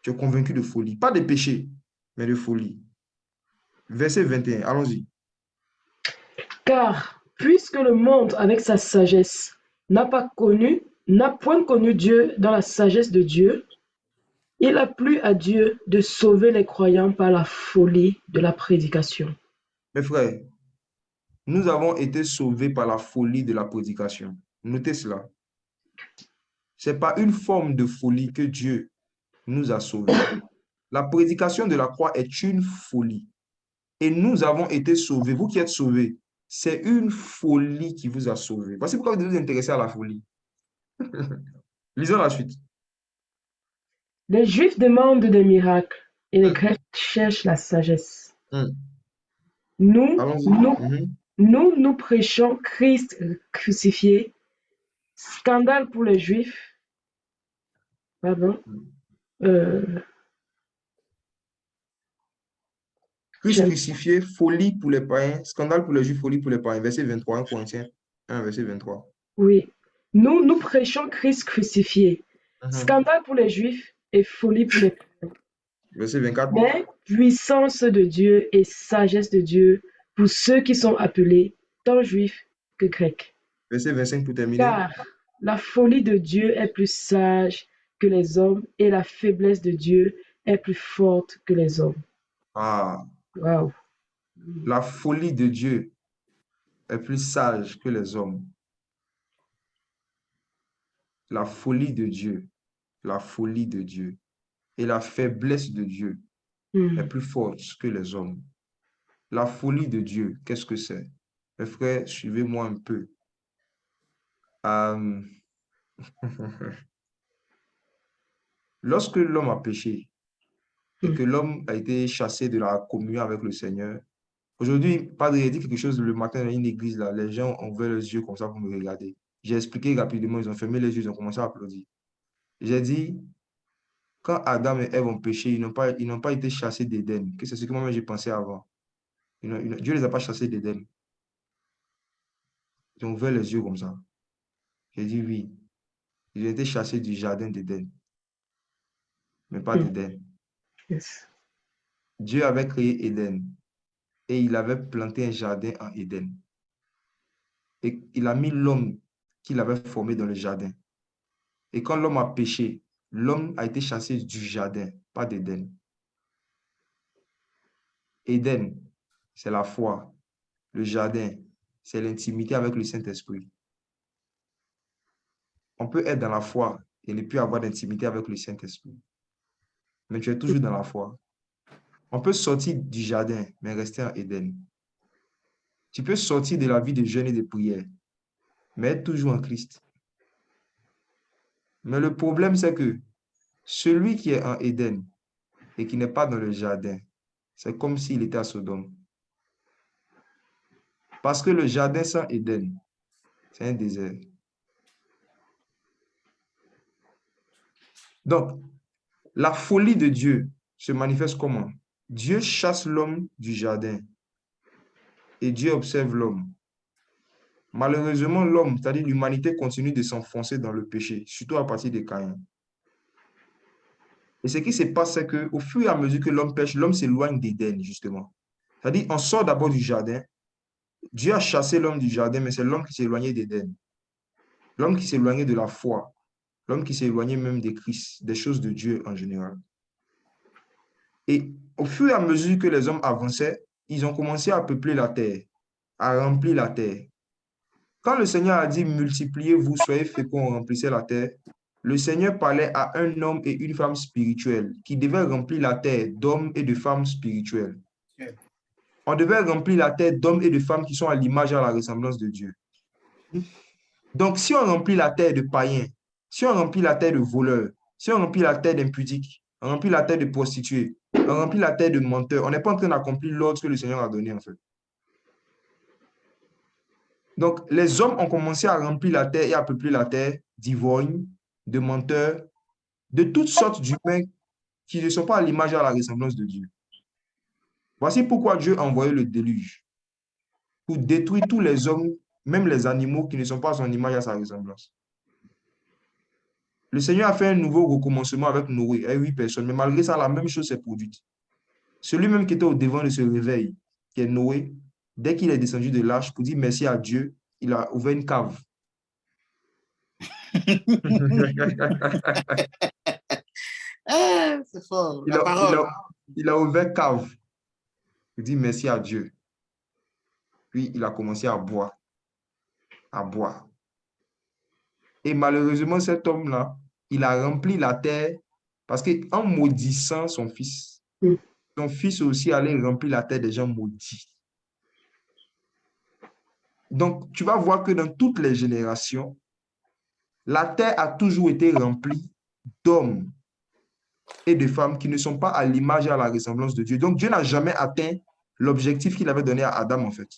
Tu es convaincu de folie. Pas de péché, mais de folie. Verset 21, allons-y. Car, puisque le monde, avec sa sagesse, n'a point connu Dieu dans la sagesse de Dieu, il a plu à Dieu de sauver les croyants par la folie de la prédication. Mes frères, nous avons été sauvés par la folie de la prédication. Notez cela. Ce n'est pas une forme de folie que Dieu nous a sauvés. La prédication de la croix est une folie. Et nous avons été sauvés. Vous qui êtes sauvés, c'est une folie qui vous a sauvés. Voici pourquoi vous devez vous intéresser à la folie. Lisons la suite. Les Juifs demandent des miracles et les Grecs cherchent la sagesse. Nous prêchons Christ crucifié, scandale pour les Juifs. Christ crucifié, folie pour les païens, scandale pour les Juifs, folie pour les païens. Verset 23, 1 Corinthiens 1, verset 23. Oui. Nous prêchons Christ crucifié, scandale pour les Juifs et folie pour les païens. Verset 24. Mais puissance de Dieu et sagesse de Dieu pour ceux qui sont appelés, tant juifs que grecs. Verset 25 pour terminer. Car la folie de Dieu est plus sage que les hommes et la faiblesse de Dieu est plus forte que les hommes. Ah. Wow. La folie de Dieu est plus sage que les hommes. La folie de Dieu et la faiblesse de Dieu est plus forte que les hommes. La folie de Dieu, qu'est-ce que c'est? Mes frères, suivez-moi un peu. Lorsque l'homme a péché et que l'homme a été chassé de la communion avec le Seigneur, aujourd'hui, Padre a dit quelque chose le matin dans une église, là, les gens ont ouvert les yeux comme ça pour me regarder. J'ai expliqué rapidement, ils ont fermé les yeux, ils ont commencé à applaudir. J'ai dit, quand Adam et Ève ont péché, ils n'ont pas été chassés d'Éden, que c'est ce que moi j'ai pensé avant. Dieu ne les a pas chassés d'Éden. Ils ont ouvert les yeux comme ça. J'ai dit oui. Ils ont été chassés du jardin d'Éden, mais pas d'Éden. Yes. Dieu avait créé Éden et il avait planté un jardin en Éden. Et il a mis l'homme qu'il avait formé dans le jardin. Et quand l'homme a péché, l'homme a été chassé du jardin, pas d'Éden. Éden, c'est la foi. Le jardin, c'est l'intimité avec le Saint-Esprit. On peut être dans la foi et ne plus avoir d'intimité avec le Saint-Esprit. Mais tu es toujours dans la foi. On peut sortir du jardin, mais rester en Éden. Tu peux sortir de la vie de jeûne et de prière, mais être toujours en Christ. Mais le problème, c'est que celui qui est en Éden et qui n'est pas dans le jardin, c'est comme s'il était à Sodome. Parce que le jardin sans Éden, c'est un désert. Donc, la folie de Dieu se manifeste comment? Dieu chasse l'homme du jardin et Dieu observe l'homme. Malheureusement, l'homme, c'est-à-dire l'humanité, continue de s'enfoncer dans le péché, surtout à partir de Caïn. Et ce qui se passe, c'est qu'au fur et à mesure que l'homme pêche, l'homme s'éloigne d'Éden, justement. C'est-à-dire, on sort d'abord du jardin. Dieu a chassé l'homme du jardin, mais c'est l'homme qui s'est éloigné d'Éden. L'homme qui s'est éloigné de la foi. L'homme qui s'est éloigné même des Christ, des choses de Dieu en général. Et au fur et à mesure que les hommes avançaient, ils ont commencé à peupler la terre, à remplir la terre. Quand le Seigneur a dit « multipliez-vous, soyez féconds, remplissez la terre », le Seigneur parlait à un homme et une femme spirituelle qui devaient remplir la terre d'hommes et de femmes spirituels. On devait remplir la terre d'hommes et de femmes qui sont à l'image et à la ressemblance de Dieu. Donc, si on remplit la terre de païens, si on remplit la terre de voleurs, si on remplit la terre d'impudiques, on remplit la terre de prostituées, on remplit la terre de menteurs, on n'est pas en train d'accomplir l'ordre que le Seigneur a donné en fait. Donc, les hommes ont commencé à remplir la terre et à peupler la terre d'ivrognes, de menteurs, de toutes sortes d'humains qui ne sont pas à l'image et à la ressemblance de Dieu. Voici pourquoi Dieu a envoyé le déluge, pour détruire tous les hommes, même les animaux qui ne sont pas à son image et à sa ressemblance. Le Seigneur a fait un nouveau recommencement avec Noé, et 8 personnes, mais malgré ça, la même chose s'est produite. Celui même qui était au devant de ce réveil, qui est Noé, dès qu'il est descendu de l'arche pour dire merci à Dieu, il a ouvert une cave. C'est fort, la parole. Il a ouvert cave. Il dit merci à Dieu. Puis il a commencé à boire. À boire. Et malheureusement, cet homme-là, il a rempli la terre parce qu'en maudissant son fils aussi allait remplir la terre des gens maudits. Donc, tu vas voir que dans toutes les générations, la terre a toujours été remplie d'hommes et de femmes qui ne sont pas à l'image et à la ressemblance de Dieu. Donc, Dieu n'a jamais atteint l'objectif qu'il avait donné à Adam, en fait.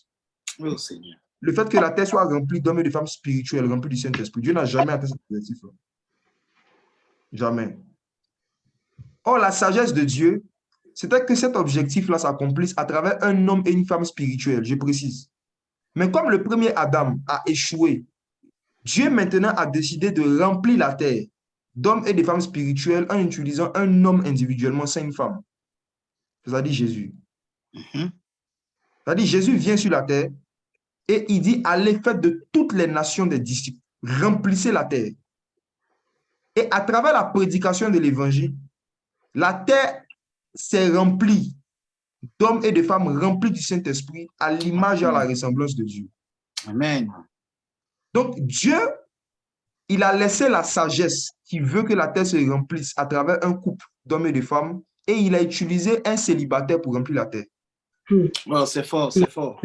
Oh, Seigneur. Le fait que la terre soit remplie d'hommes et de femmes spirituels, remplie du Saint-Esprit, Dieu n'a jamais atteint cet objectif-là. Jamais. Or, la sagesse de Dieu, c'était que cet objectif-là s'accomplisse à travers un homme et une femme spirituelle, je précise. Mais comme le premier Adam a échoué, Dieu maintenant a décidé de remplir la terre d'hommes et de femmes spirituels en utilisant un homme individuellement sans une femme. C'est-à-dire Jésus. C'est-à-dire Jésus vient sur la terre et il dit à l'effet de toutes les nations des disciples, remplissez la terre. Et à travers la prédication de l'évangile, la terre s'est remplie d'hommes et de femmes remplis du Saint-Esprit à l'image et à la ressemblance de Dieu. Amen. Donc Dieu, il a laissé la sagesse qui veut que la terre se remplisse à travers un couple d'hommes et de femmes et il a utilisé un célibataire pour remplir la terre. Oh, c'est fort, c'est fort.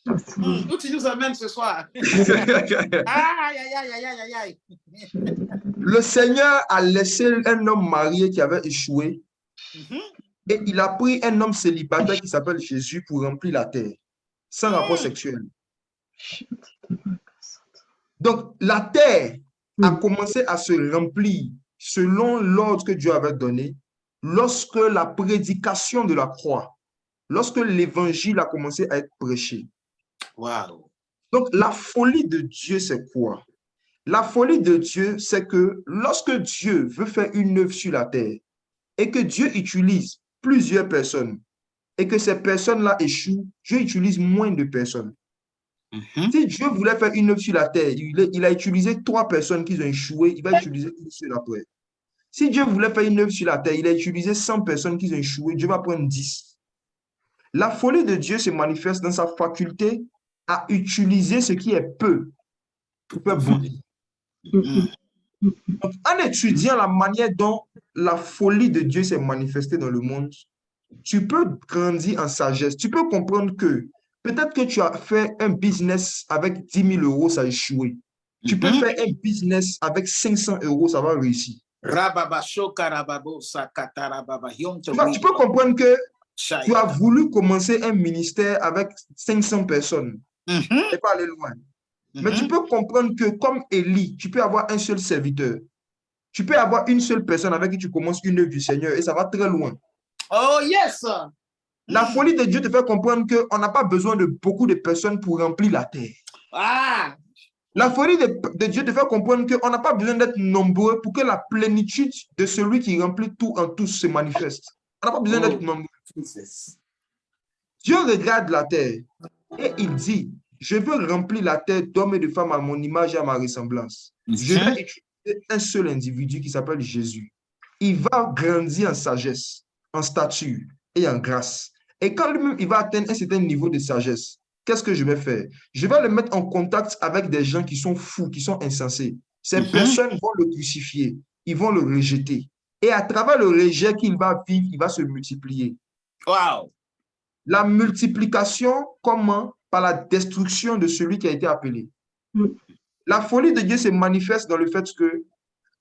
Où tu nous amènes ce soir? Aïe, aïe, aïe, aïe, aïe. Le Seigneur a laissé un homme marié qui avait échoué et il a pris un homme célibataire qui s'appelle Jésus pour remplir la terre, sans rapport sexuel. Donc, la terre a commencé à se remplir selon l'ordre que Dieu avait donné lorsque la prédication de la croix, lorsque l'évangile a commencé à être prêché. Wow. Donc, la folie de Dieu, c'est quoi? La folie de Dieu, c'est que lorsque Dieu veut faire une œuvre sur la terre et que Dieu utilise plusieurs personnes et que ces personnes-là échouent, Dieu utilise moins de personnes. Si Dieu voulait faire une œuvre sur la terre, il a utilisé 3 personnes qui ont échoué, il va utiliser une seule après. Si Dieu voulait faire une œuvre sur la terre, il a utilisé 100 personnes qui ont échoué, Dieu va prendre 10. La folie de Dieu se manifeste dans sa faculté à utiliser ce qui est peu pour faire beaucoup. Donc, en étudiant la manière dont la folie de Dieu s'est manifestée dans le monde, tu peux grandir en sagesse. Tu peux comprendre que peut-être que tu as fait un business avec 10 000 euros, ça a échoué. Tu peux faire un business avec 500 euros, ça va réussir. Tu peux comprendre que tu as voulu commencer un ministère avec 500 personnes et pas aller loin. Mais tu peux comprendre que comme Élie, tu peux avoir un seul serviteur. Tu peux avoir une seule personne avec qui tu commences une œuvre du Seigneur et ça va très loin. Oh, yes. La folie de Dieu te fait comprendre qu'on n'a pas besoin de beaucoup de personnes pour remplir la terre. Ah. La folie de Dieu te fait comprendre qu'on n'a pas besoin d'être nombreux pour que la plénitude de celui qui remplit tout en tous se manifeste. On n'a pas besoin d'être nombreux. Dieu regarde la terre et il dit, je veux remplir la terre d'hommes et de femmes à mon image et à ma ressemblance. Je vais utiliser un seul individu qui s'appelle Jésus. Il va grandir en sagesse, en stature et en grâce. Et quand lui-même, il va atteindre un certain niveau de sagesse, qu'est-ce que je vais faire? Je vais le mettre en contact avec des gens qui sont fous, qui sont insensés. Ces personnes vont le crucifier, ils vont le rejeter. Et à travers le rejet qu'il va vivre, il va se multiplier. Wow. La multiplication, comment? Par la destruction de celui qui a été appelé. La folie de Dieu se manifeste dans le fait que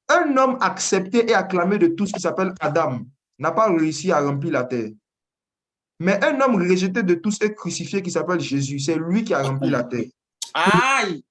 un homme accepté et acclamé de tout ce qui s'appelle Adam n'a pas réussi à remplir la terre. Mais un homme rejeté de tous et crucifié qui s'appelle Jésus, c'est lui qui a rempli la terre. Aïe!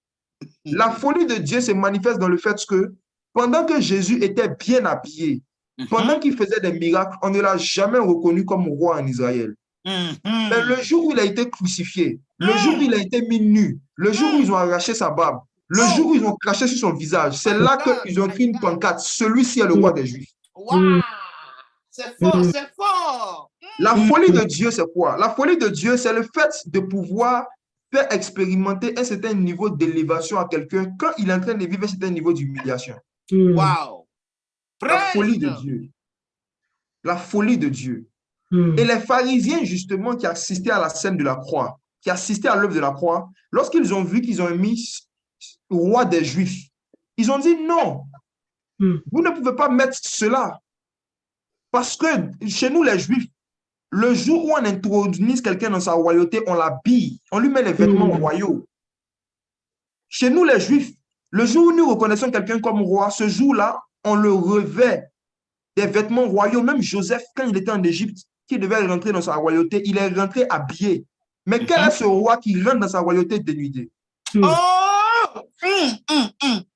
La folie de Dieu se manifeste dans le fait que pendant que Jésus était bien habillé, pendant qu'il faisait des miracles, on ne l'a jamais reconnu comme roi en Israël. Mais le jour où il a été crucifié, le jour où il a été mis nu, le jour où ils ont arraché sa barbe, le jour où ils ont craché sur son visage, c'est là qu'ils ont écrit une pancarte. Celui-ci est le roi des Juifs. Wow! C'est fort, c'est fort! La folie de Dieu, c'est quoi? La folie de Dieu, c'est le fait de pouvoir faire expérimenter un certain niveau d'élévation à quelqu'un quand il est en train de vivre un certain niveau d'humiliation. Wow! La folie de Dieu. La folie de Dieu. Et les pharisiens, justement, qui assistaient à la scène de la croix, qui assistaient à l'œuvre de la croix, lorsqu'ils ont vu qu'ils ont mis roi des Juifs, ils ont dit non, vous ne pouvez pas mettre cela. Parce que chez nous, les Juifs, le jour où on introduit quelqu'un dans sa royauté, on l'habille, on lui met les vêtements royaux. Chez nous, les Juifs, le jour où nous reconnaissons quelqu'un comme roi, ce jour-là, on le revêt des vêtements royaux. Même Joseph, quand il était en Égypte, qui devait rentrer dans sa royauté, il est rentré habillé. Mais quel est ce roi qui rentre dans sa royauté dénudé? Oh!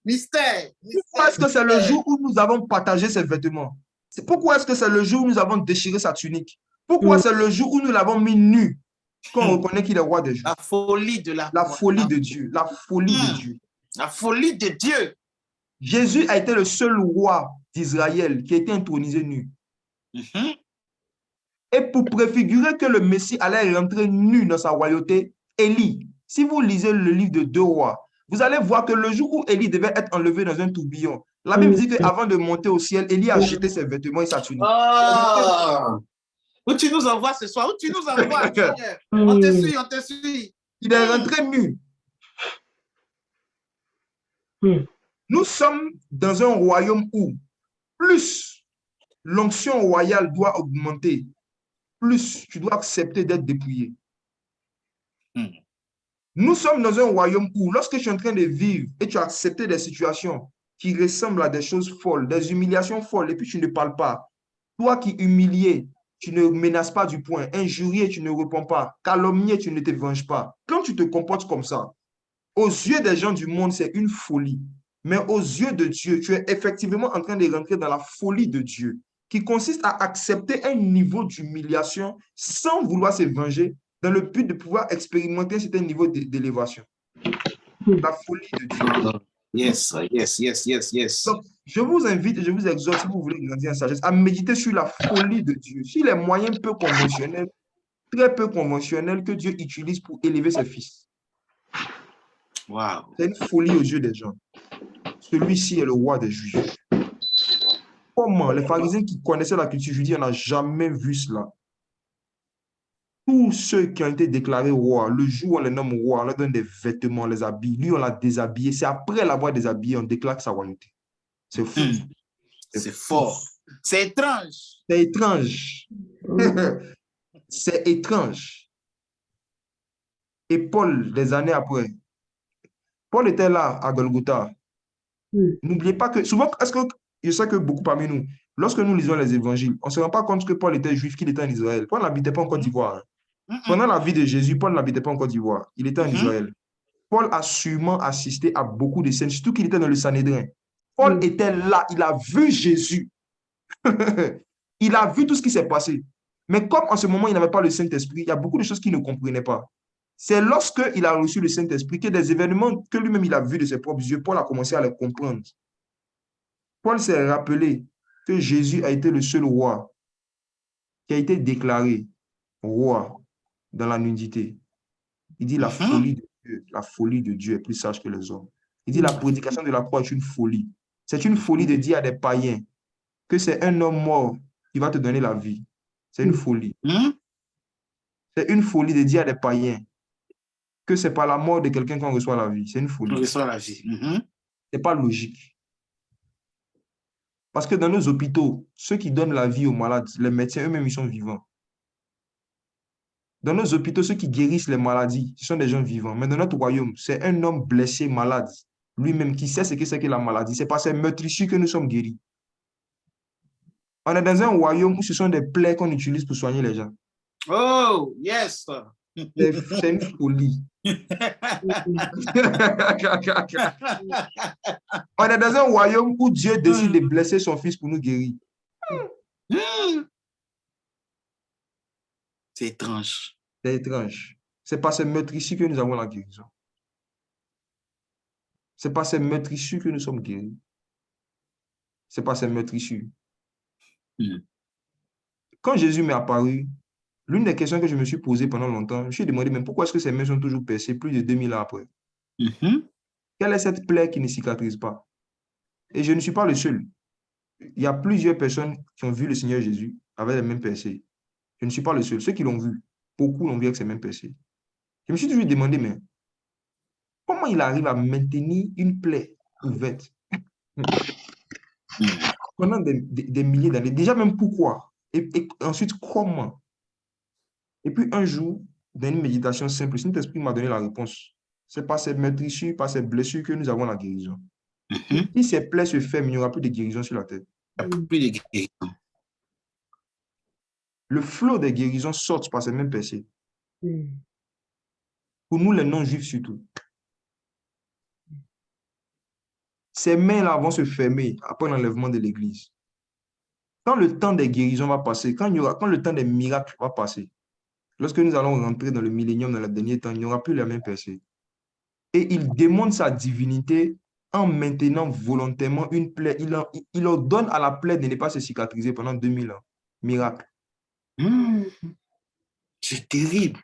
Mystère! Pourquoi est-ce que c'est le jour où nous avons partagé ses vêtements? Pourquoi est-ce que c'est le jour où nous avons déchiré sa tunique? Pourquoi c'est le jour où nous l'avons mis nu qu'on reconnaît qu'il est roi des Juifs? La folie de la folie de Dieu. La folie de Dieu. La folie de Dieu. Jésus a été le seul roi d'Israël qui a été intronisé nu. Et pour préfigurer que le Messie allait rentrer nu dans sa royauté, Élie, si vous lisez le livre de 2 Rois, vous allez voir que le jour où Élie devait être enlevé dans un tourbillon, la Bible dit qu'avant de monter au ciel, Élie a jeté ses vêtements et sa tunique. Où tu nous envoies ce soir? Où tu nous envoies, Seigneur? On te suit, on te suit. Il est rentré nu. Nous sommes dans un royaume où plus l'onction royale doit augmenter, plus tu dois accepter d'être dépouillé. Nous sommes dans un royaume où, lorsque tu es en train de vivre et tu as accepté des situations qui ressemblent à des choses folles, des humiliations folles, et puis tu ne parles pas, toi qui humilié, tu ne menaces pas du poing, injurié, tu ne réponds pas, calomnié, tu ne te venges pas. Quand tu te comportes comme ça, aux yeux des gens du monde, c'est une folie. Mais aux yeux de Dieu, tu es effectivement en train de rentrer dans la folie de Dieu, qui consiste à accepter un niveau d'humiliation sans vouloir se venger, dans le but de pouvoir expérimenter un certain niveau d'élévation. La folie de Dieu. Yes, yes, yes, yes, yes. Donc, je vous invite et je vous exhorte, si vous voulez grandir en sagesse, à méditer sur la folie de Dieu, sur les moyens peu conventionnels, très peu conventionnels que Dieu utilise pour élever ses fils. Wow. C'est une folie aux yeux des gens. Celui-ci est le roi des Juifs. Comment les pharisiens qui connaissaient la culture juive, on n'a jamais vu cela. Tous ceux qui ont été déclarés rois, le jour où on les nomme rois, on leur donne des vêtements, on les habille. Lui, on l'a déshabillé. C'est après l'avoir déshabillé, on déclare sa royauté. C'est fou. C'est fort. C'est étrange. C'est étrange. C'est étrange. Et Paul, des années après, Paul était là à Golgotha. N'oubliez pas que, souvent, je sais que beaucoup parmi nous, lorsque nous lisons les évangiles, on ne se rend pas compte que Paul était juif, qu'il était en Israël. Paul n'habitait pas en Côte d'Ivoire. Pendant la vie de Jésus, Paul n'habitait pas en Côte d'Ivoire. Il était en Israël. Paul a sûrement assisté à beaucoup de scènes, surtout qu'il était dans le Sanhédrin. Paul était là, il a vu Jésus. Il a vu tout ce qui s'est passé. Mais comme en ce moment, il n'avait pas le Saint-Esprit, il y a beaucoup de choses qu'il ne comprenait pas. C'est lorsqu'il a reçu le Saint-Esprit que des événements que lui-même il a vus de ses propres yeux, Paul a commencé à les comprendre. Paul s'est rappelé que Jésus a été le seul roi qui a été déclaré roi dans la nudité. Il dit la folie de Dieu est plus sage que les hommes. Il dit la prédication de la croix est une folie. C'est une folie de dire à des païens que c'est un homme mort qui va te donner la vie. C'est une folie. C'est une folie de dire à des païens que c'est par la mort de quelqu'un qu'on reçoit la vie. C'est une folie. On reçoit la vie. C'est pas logique. Parce que dans nos hôpitaux, ceux qui donnent la vie aux malades, les médecins eux-mêmes, ils sont vivants. Dans nos hôpitaux, ceux qui guérissent les maladies, ce sont des gens vivants. Mais dans notre royaume, c'est un homme blessé, malade, lui-même qui sait ce que c'est que la maladie. C'est par ces meurtrissures que nous sommes guéris. On est dans un royaume où ce sont des plaies qu'on utilise pour soigner les gens. Oh, yes. C'est une folie. On est dans un royaume où Dieu décide de blesser son fils pour nous guérir. C'est étrange. C'est étrange. C'est par ces meurtrissures que nous avons la guérison. C'est par ces meurtrissures que nous sommes guéris. C'est par ces meurtrissures. Quand Jésus m'est apparu, l'une des questions que je me suis posée pendant longtemps, je me suis demandé, mais pourquoi est-ce que ces mains sont toujours percées plus de 2000 ans après? Quelle est cette plaie qui ne cicatrise pas? Et je ne suis pas le seul. Il y a plusieurs personnes qui ont vu le Seigneur Jésus avec les mêmes percées. Je ne suis pas le seul. Ceux qui l'ont vu, beaucoup l'ont vu avec ces mêmes percées. Je me suis toujours demandé, mais comment il arrive à maintenir une plaie ouverte pendant des milliers d'années? Déjà, même pourquoi? Et ensuite, comment? Et puis un jour, dans une méditation simple, le Saint-Esprit m'a donné la réponse. C'est par ces meurtrissures, par ces blessures que nous avons la guérison. Si ces plaies se ferment, il n'y aura plus de guérison sur la terre. Plus de guérison. Le flot des guérisons sort par ces mêmes percées. Pour nous, les non-juifs surtout. Ces mains-là vont se fermer après l'enlèvement de l'Église. Quand le temps des guérisons va passer, quand le temps des miracles va passer, lorsque nous allons rentrer dans le millénium, dans le dernier temps, il n'y aura plus la même percée. Et il démontre sa divinité en maintenant volontairement une plaie. Il ordonne à la plaie de ne pas se cicatriser pendant 2000 ans. Miracle. C'est terrible.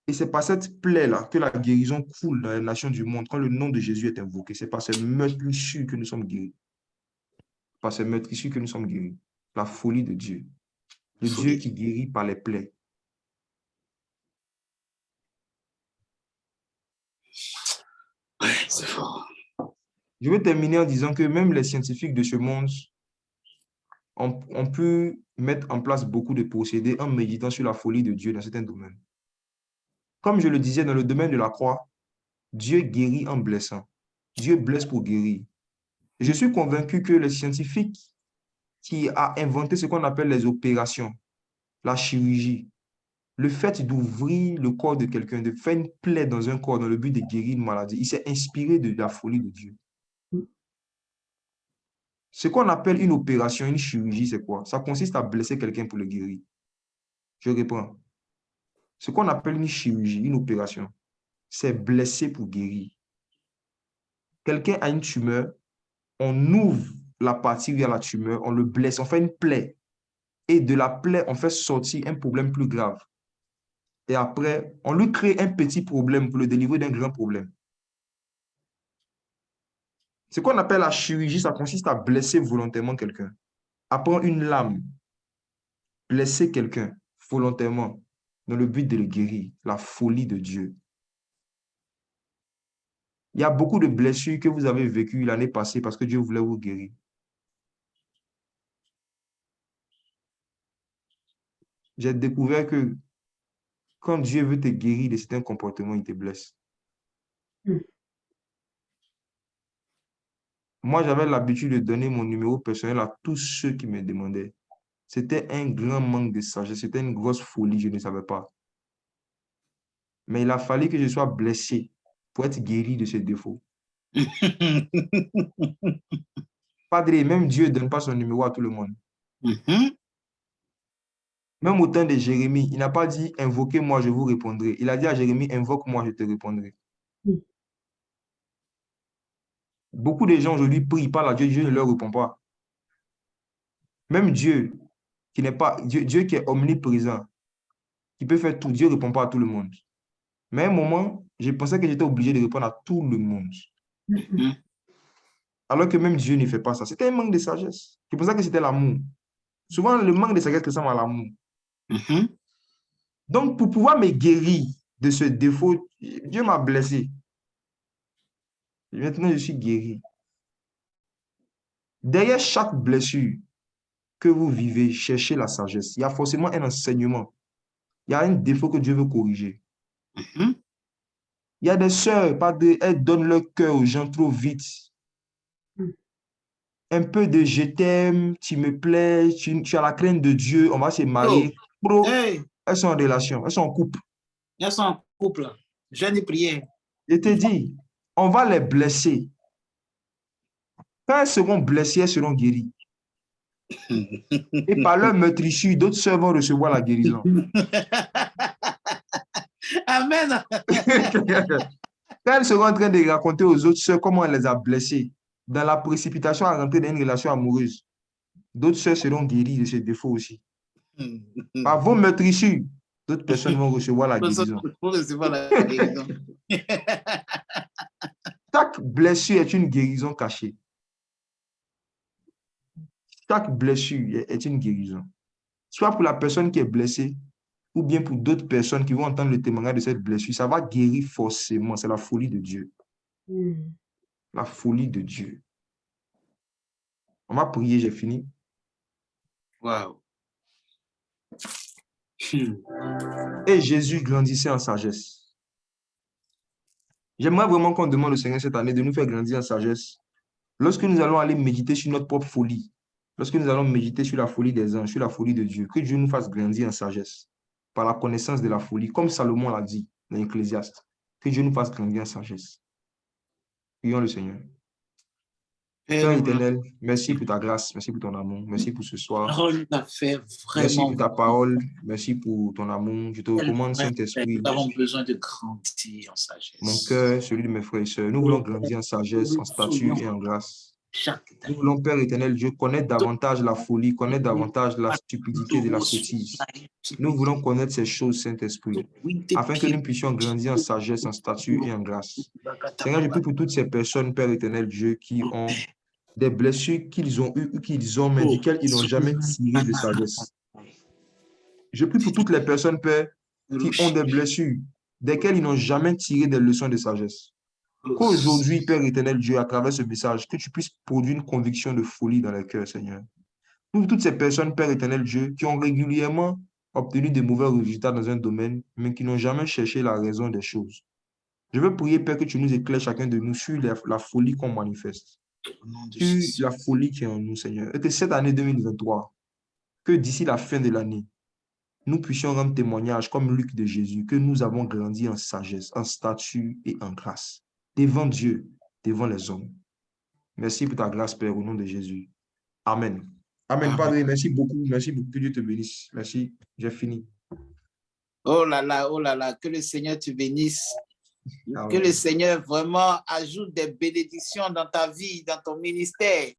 Et c'est par cette plaie-là que la guérison coule dans les nations du monde. Quand le nom de Jésus est invoqué, c'est par ces meurtrissures que nous sommes guéris. Par ces meurtrissures que nous sommes guéris. La folie de Dieu. Le Dieu qui guérit par les plaies. Ouais, c'est fort. Je vais terminer en disant que même les scientifiques de ce monde ont pu mettre en place beaucoup de procédés en méditant sur la folie de Dieu dans certains domaines. Comme je le disais, dans le domaine de la croix, Dieu guérit en blessant. Dieu blesse pour guérir. Et je suis convaincu que les scientifiques qui ont inventé ce qu'on appelle les opérations, la chirurgie, le fait d'ouvrir le corps de quelqu'un, de faire une plaie dans un corps dans le but de guérir une maladie, il s'est inspiré de la folie de Dieu. Ce qu'on appelle une opération, une chirurgie, c'est quoi? Ça consiste à blesser quelqu'un pour le guérir. Je reprends. Ce qu'on appelle une chirurgie, une opération, c'est blesser pour guérir. Quelqu'un a une tumeur, on ouvre la partie où il y a la tumeur, on le blesse, on fait une plaie. Et de la plaie, on fait sortir un problème plus grave. Et après, on lui crée un petit problème pour le délivrer d'un grand problème. Ce qu'on appelle la chirurgie, ça consiste à blesser volontairement quelqu'un. Après une lame, blesser quelqu'un volontairement dans le but de le guérir, la folie de Dieu. Il y a beaucoup de blessures que vous avez vécues l'année passée parce que Dieu voulait vous guérir. J'ai découvert que quand Dieu veut te guérir de certains comportements, il te blesse. Moi, j'avais l'habitude de donner mon numéro personnel à tous ceux qui me demandaient. C'était un grand manque de sagesse, c'était une grosse folie, je ne savais pas. Mais il a fallu que je sois blessé pour être guéri de ces défauts. Padre, même Dieu ne donne pas son numéro à tout le monde. Même au temps de Jérémie, il n'a pas dit « Invoquez-moi, je vous répondrai ». Il a dit à Jérémie « Invoque-moi, je te répondrai ». Beaucoup de gens aujourd'hui prient, parlent à Dieu, Dieu ne leur répond pas. Même Dieu, qui n'est pas Dieu qui est omniprésent, qui peut faire tout, Dieu ne répond pas à tout le monde. Mais à un moment, je pensais que j'étais obligé de répondre à tout le monde. Alors que même Dieu ne fait pas ça. C'était un manque de sagesse. Je pensais que c'était l'amour. Souvent, le manque de sagesse ressemble à l'amour. Donc, pour pouvoir me guérir de ce défaut, Dieu m'a blessé. Maintenant, je suis guéri. Derrière chaque blessure que vous vivez, cherchez la sagesse. Il y a forcément un enseignement. Il y a un défaut que Dieu veut corriger. Il y a des sœurs, elles donnent leur cœur aux gens trop vite. Un peu de je t'aime, tu me plais, tu as la crainte de Dieu, on va se marier. Bro, elles sont en relation, elles sont en couple. Elles sont en couple. Jeûne et prière. Je te dis, on va les blesser. Quand elles seront blessées, elles seront guéries. Et par leur meurtrissure, d'autres sœurs vont recevoir la guérison. Amen. Quand elles seront en train de raconter aux autres sœurs comment elle les a blessées, dans la précipitation à rentrer dans une relation amoureuse, d'autres sœurs seront guéries de ces défauts aussi. Par vos meurtrissures, d'autres personnes vont recevoir la guérison. Chaque blessure est une guérison cachée. Chaque blessure est une guérison. Soit pour la personne qui est blessée, ou bien pour d'autres personnes qui vont entendre le témoignage de cette blessure, ça va guérir forcément. C'est la folie de Dieu. La folie de Dieu. On va prier, j'ai fini. Wow. Et Jésus grandissait en sagesse. J'aimerais vraiment qu'on demande au Seigneur cette année de nous faire grandir en sagesse. Lorsque nous allons aller méditer sur notre propre folie, lorsque nous allons méditer sur la folie des anges, sur la folie de Dieu, que Dieu nous fasse grandir en sagesse par la connaissance de la folie, comme Salomon l'a dit dans l'Ecclésiaste. Que Dieu nous fasse grandir en sagesse. Prions le Seigneur. Père éternel, merci pour ta grâce, merci pour ton amour, merci pour ce soir. Merci pour ta parole, merci pour ton amour. Je te recommande, Saint-Esprit. Nous avons besoin de grandir en sagesse. Mon cœur, celui de mes frères et sœurs, nous voulons grandir en sagesse, en statut et en grâce. Nous voulons, Père éternel Dieu, connaître davantage la folie, connaître davantage la stupidité de la sottise. Nous voulons connaître ces choses, Saint-Esprit, afin que nous puissions grandir en sagesse, en statut et en grâce. Seigneur, je prie pour toutes ces personnes, Père éternel Dieu, qui ont des blessures qu'ils ont eues ou qu'ils ont, mais duquel ils n'ont jamais tiré de sagesse. Je prie pour toutes les personnes, Père, qui ont des blessures, desquelles ils n'ont jamais tiré des leçons de sagesse. Qu'aujourd'hui, Père éternel Dieu, à travers ce message, que tu puisses produire une conviction de folie dans les cœurs, Seigneur. Pour toutes ces personnes, Père éternel Dieu, qui ont régulièrement obtenu de mauvais résultats dans un domaine, mais qui n'ont jamais cherché la raison des choses. Je veux prier, Père, que tu nous éclaires chacun de nous sur la folie qu'on manifeste. Sur la folie qui est en nous, Seigneur. Et que cette année 2023, que d'ici la fin de l'année, nous puissions rendre témoignage, comme Luc de Jésus, que nous avons grandi en sagesse, en statut et en grâce, devant Dieu, devant les hommes. Merci pour ta grâce, Père, au nom de Jésus. Amen. Amen, Padre. Merci beaucoup. Merci beaucoup. Que Dieu te bénisse. Merci. J'ai fini. Oh là là, que le Seigneur te bénisse. Amen. Que le Seigneur vraiment ajoute des bénédictions dans ta vie, dans ton ministère.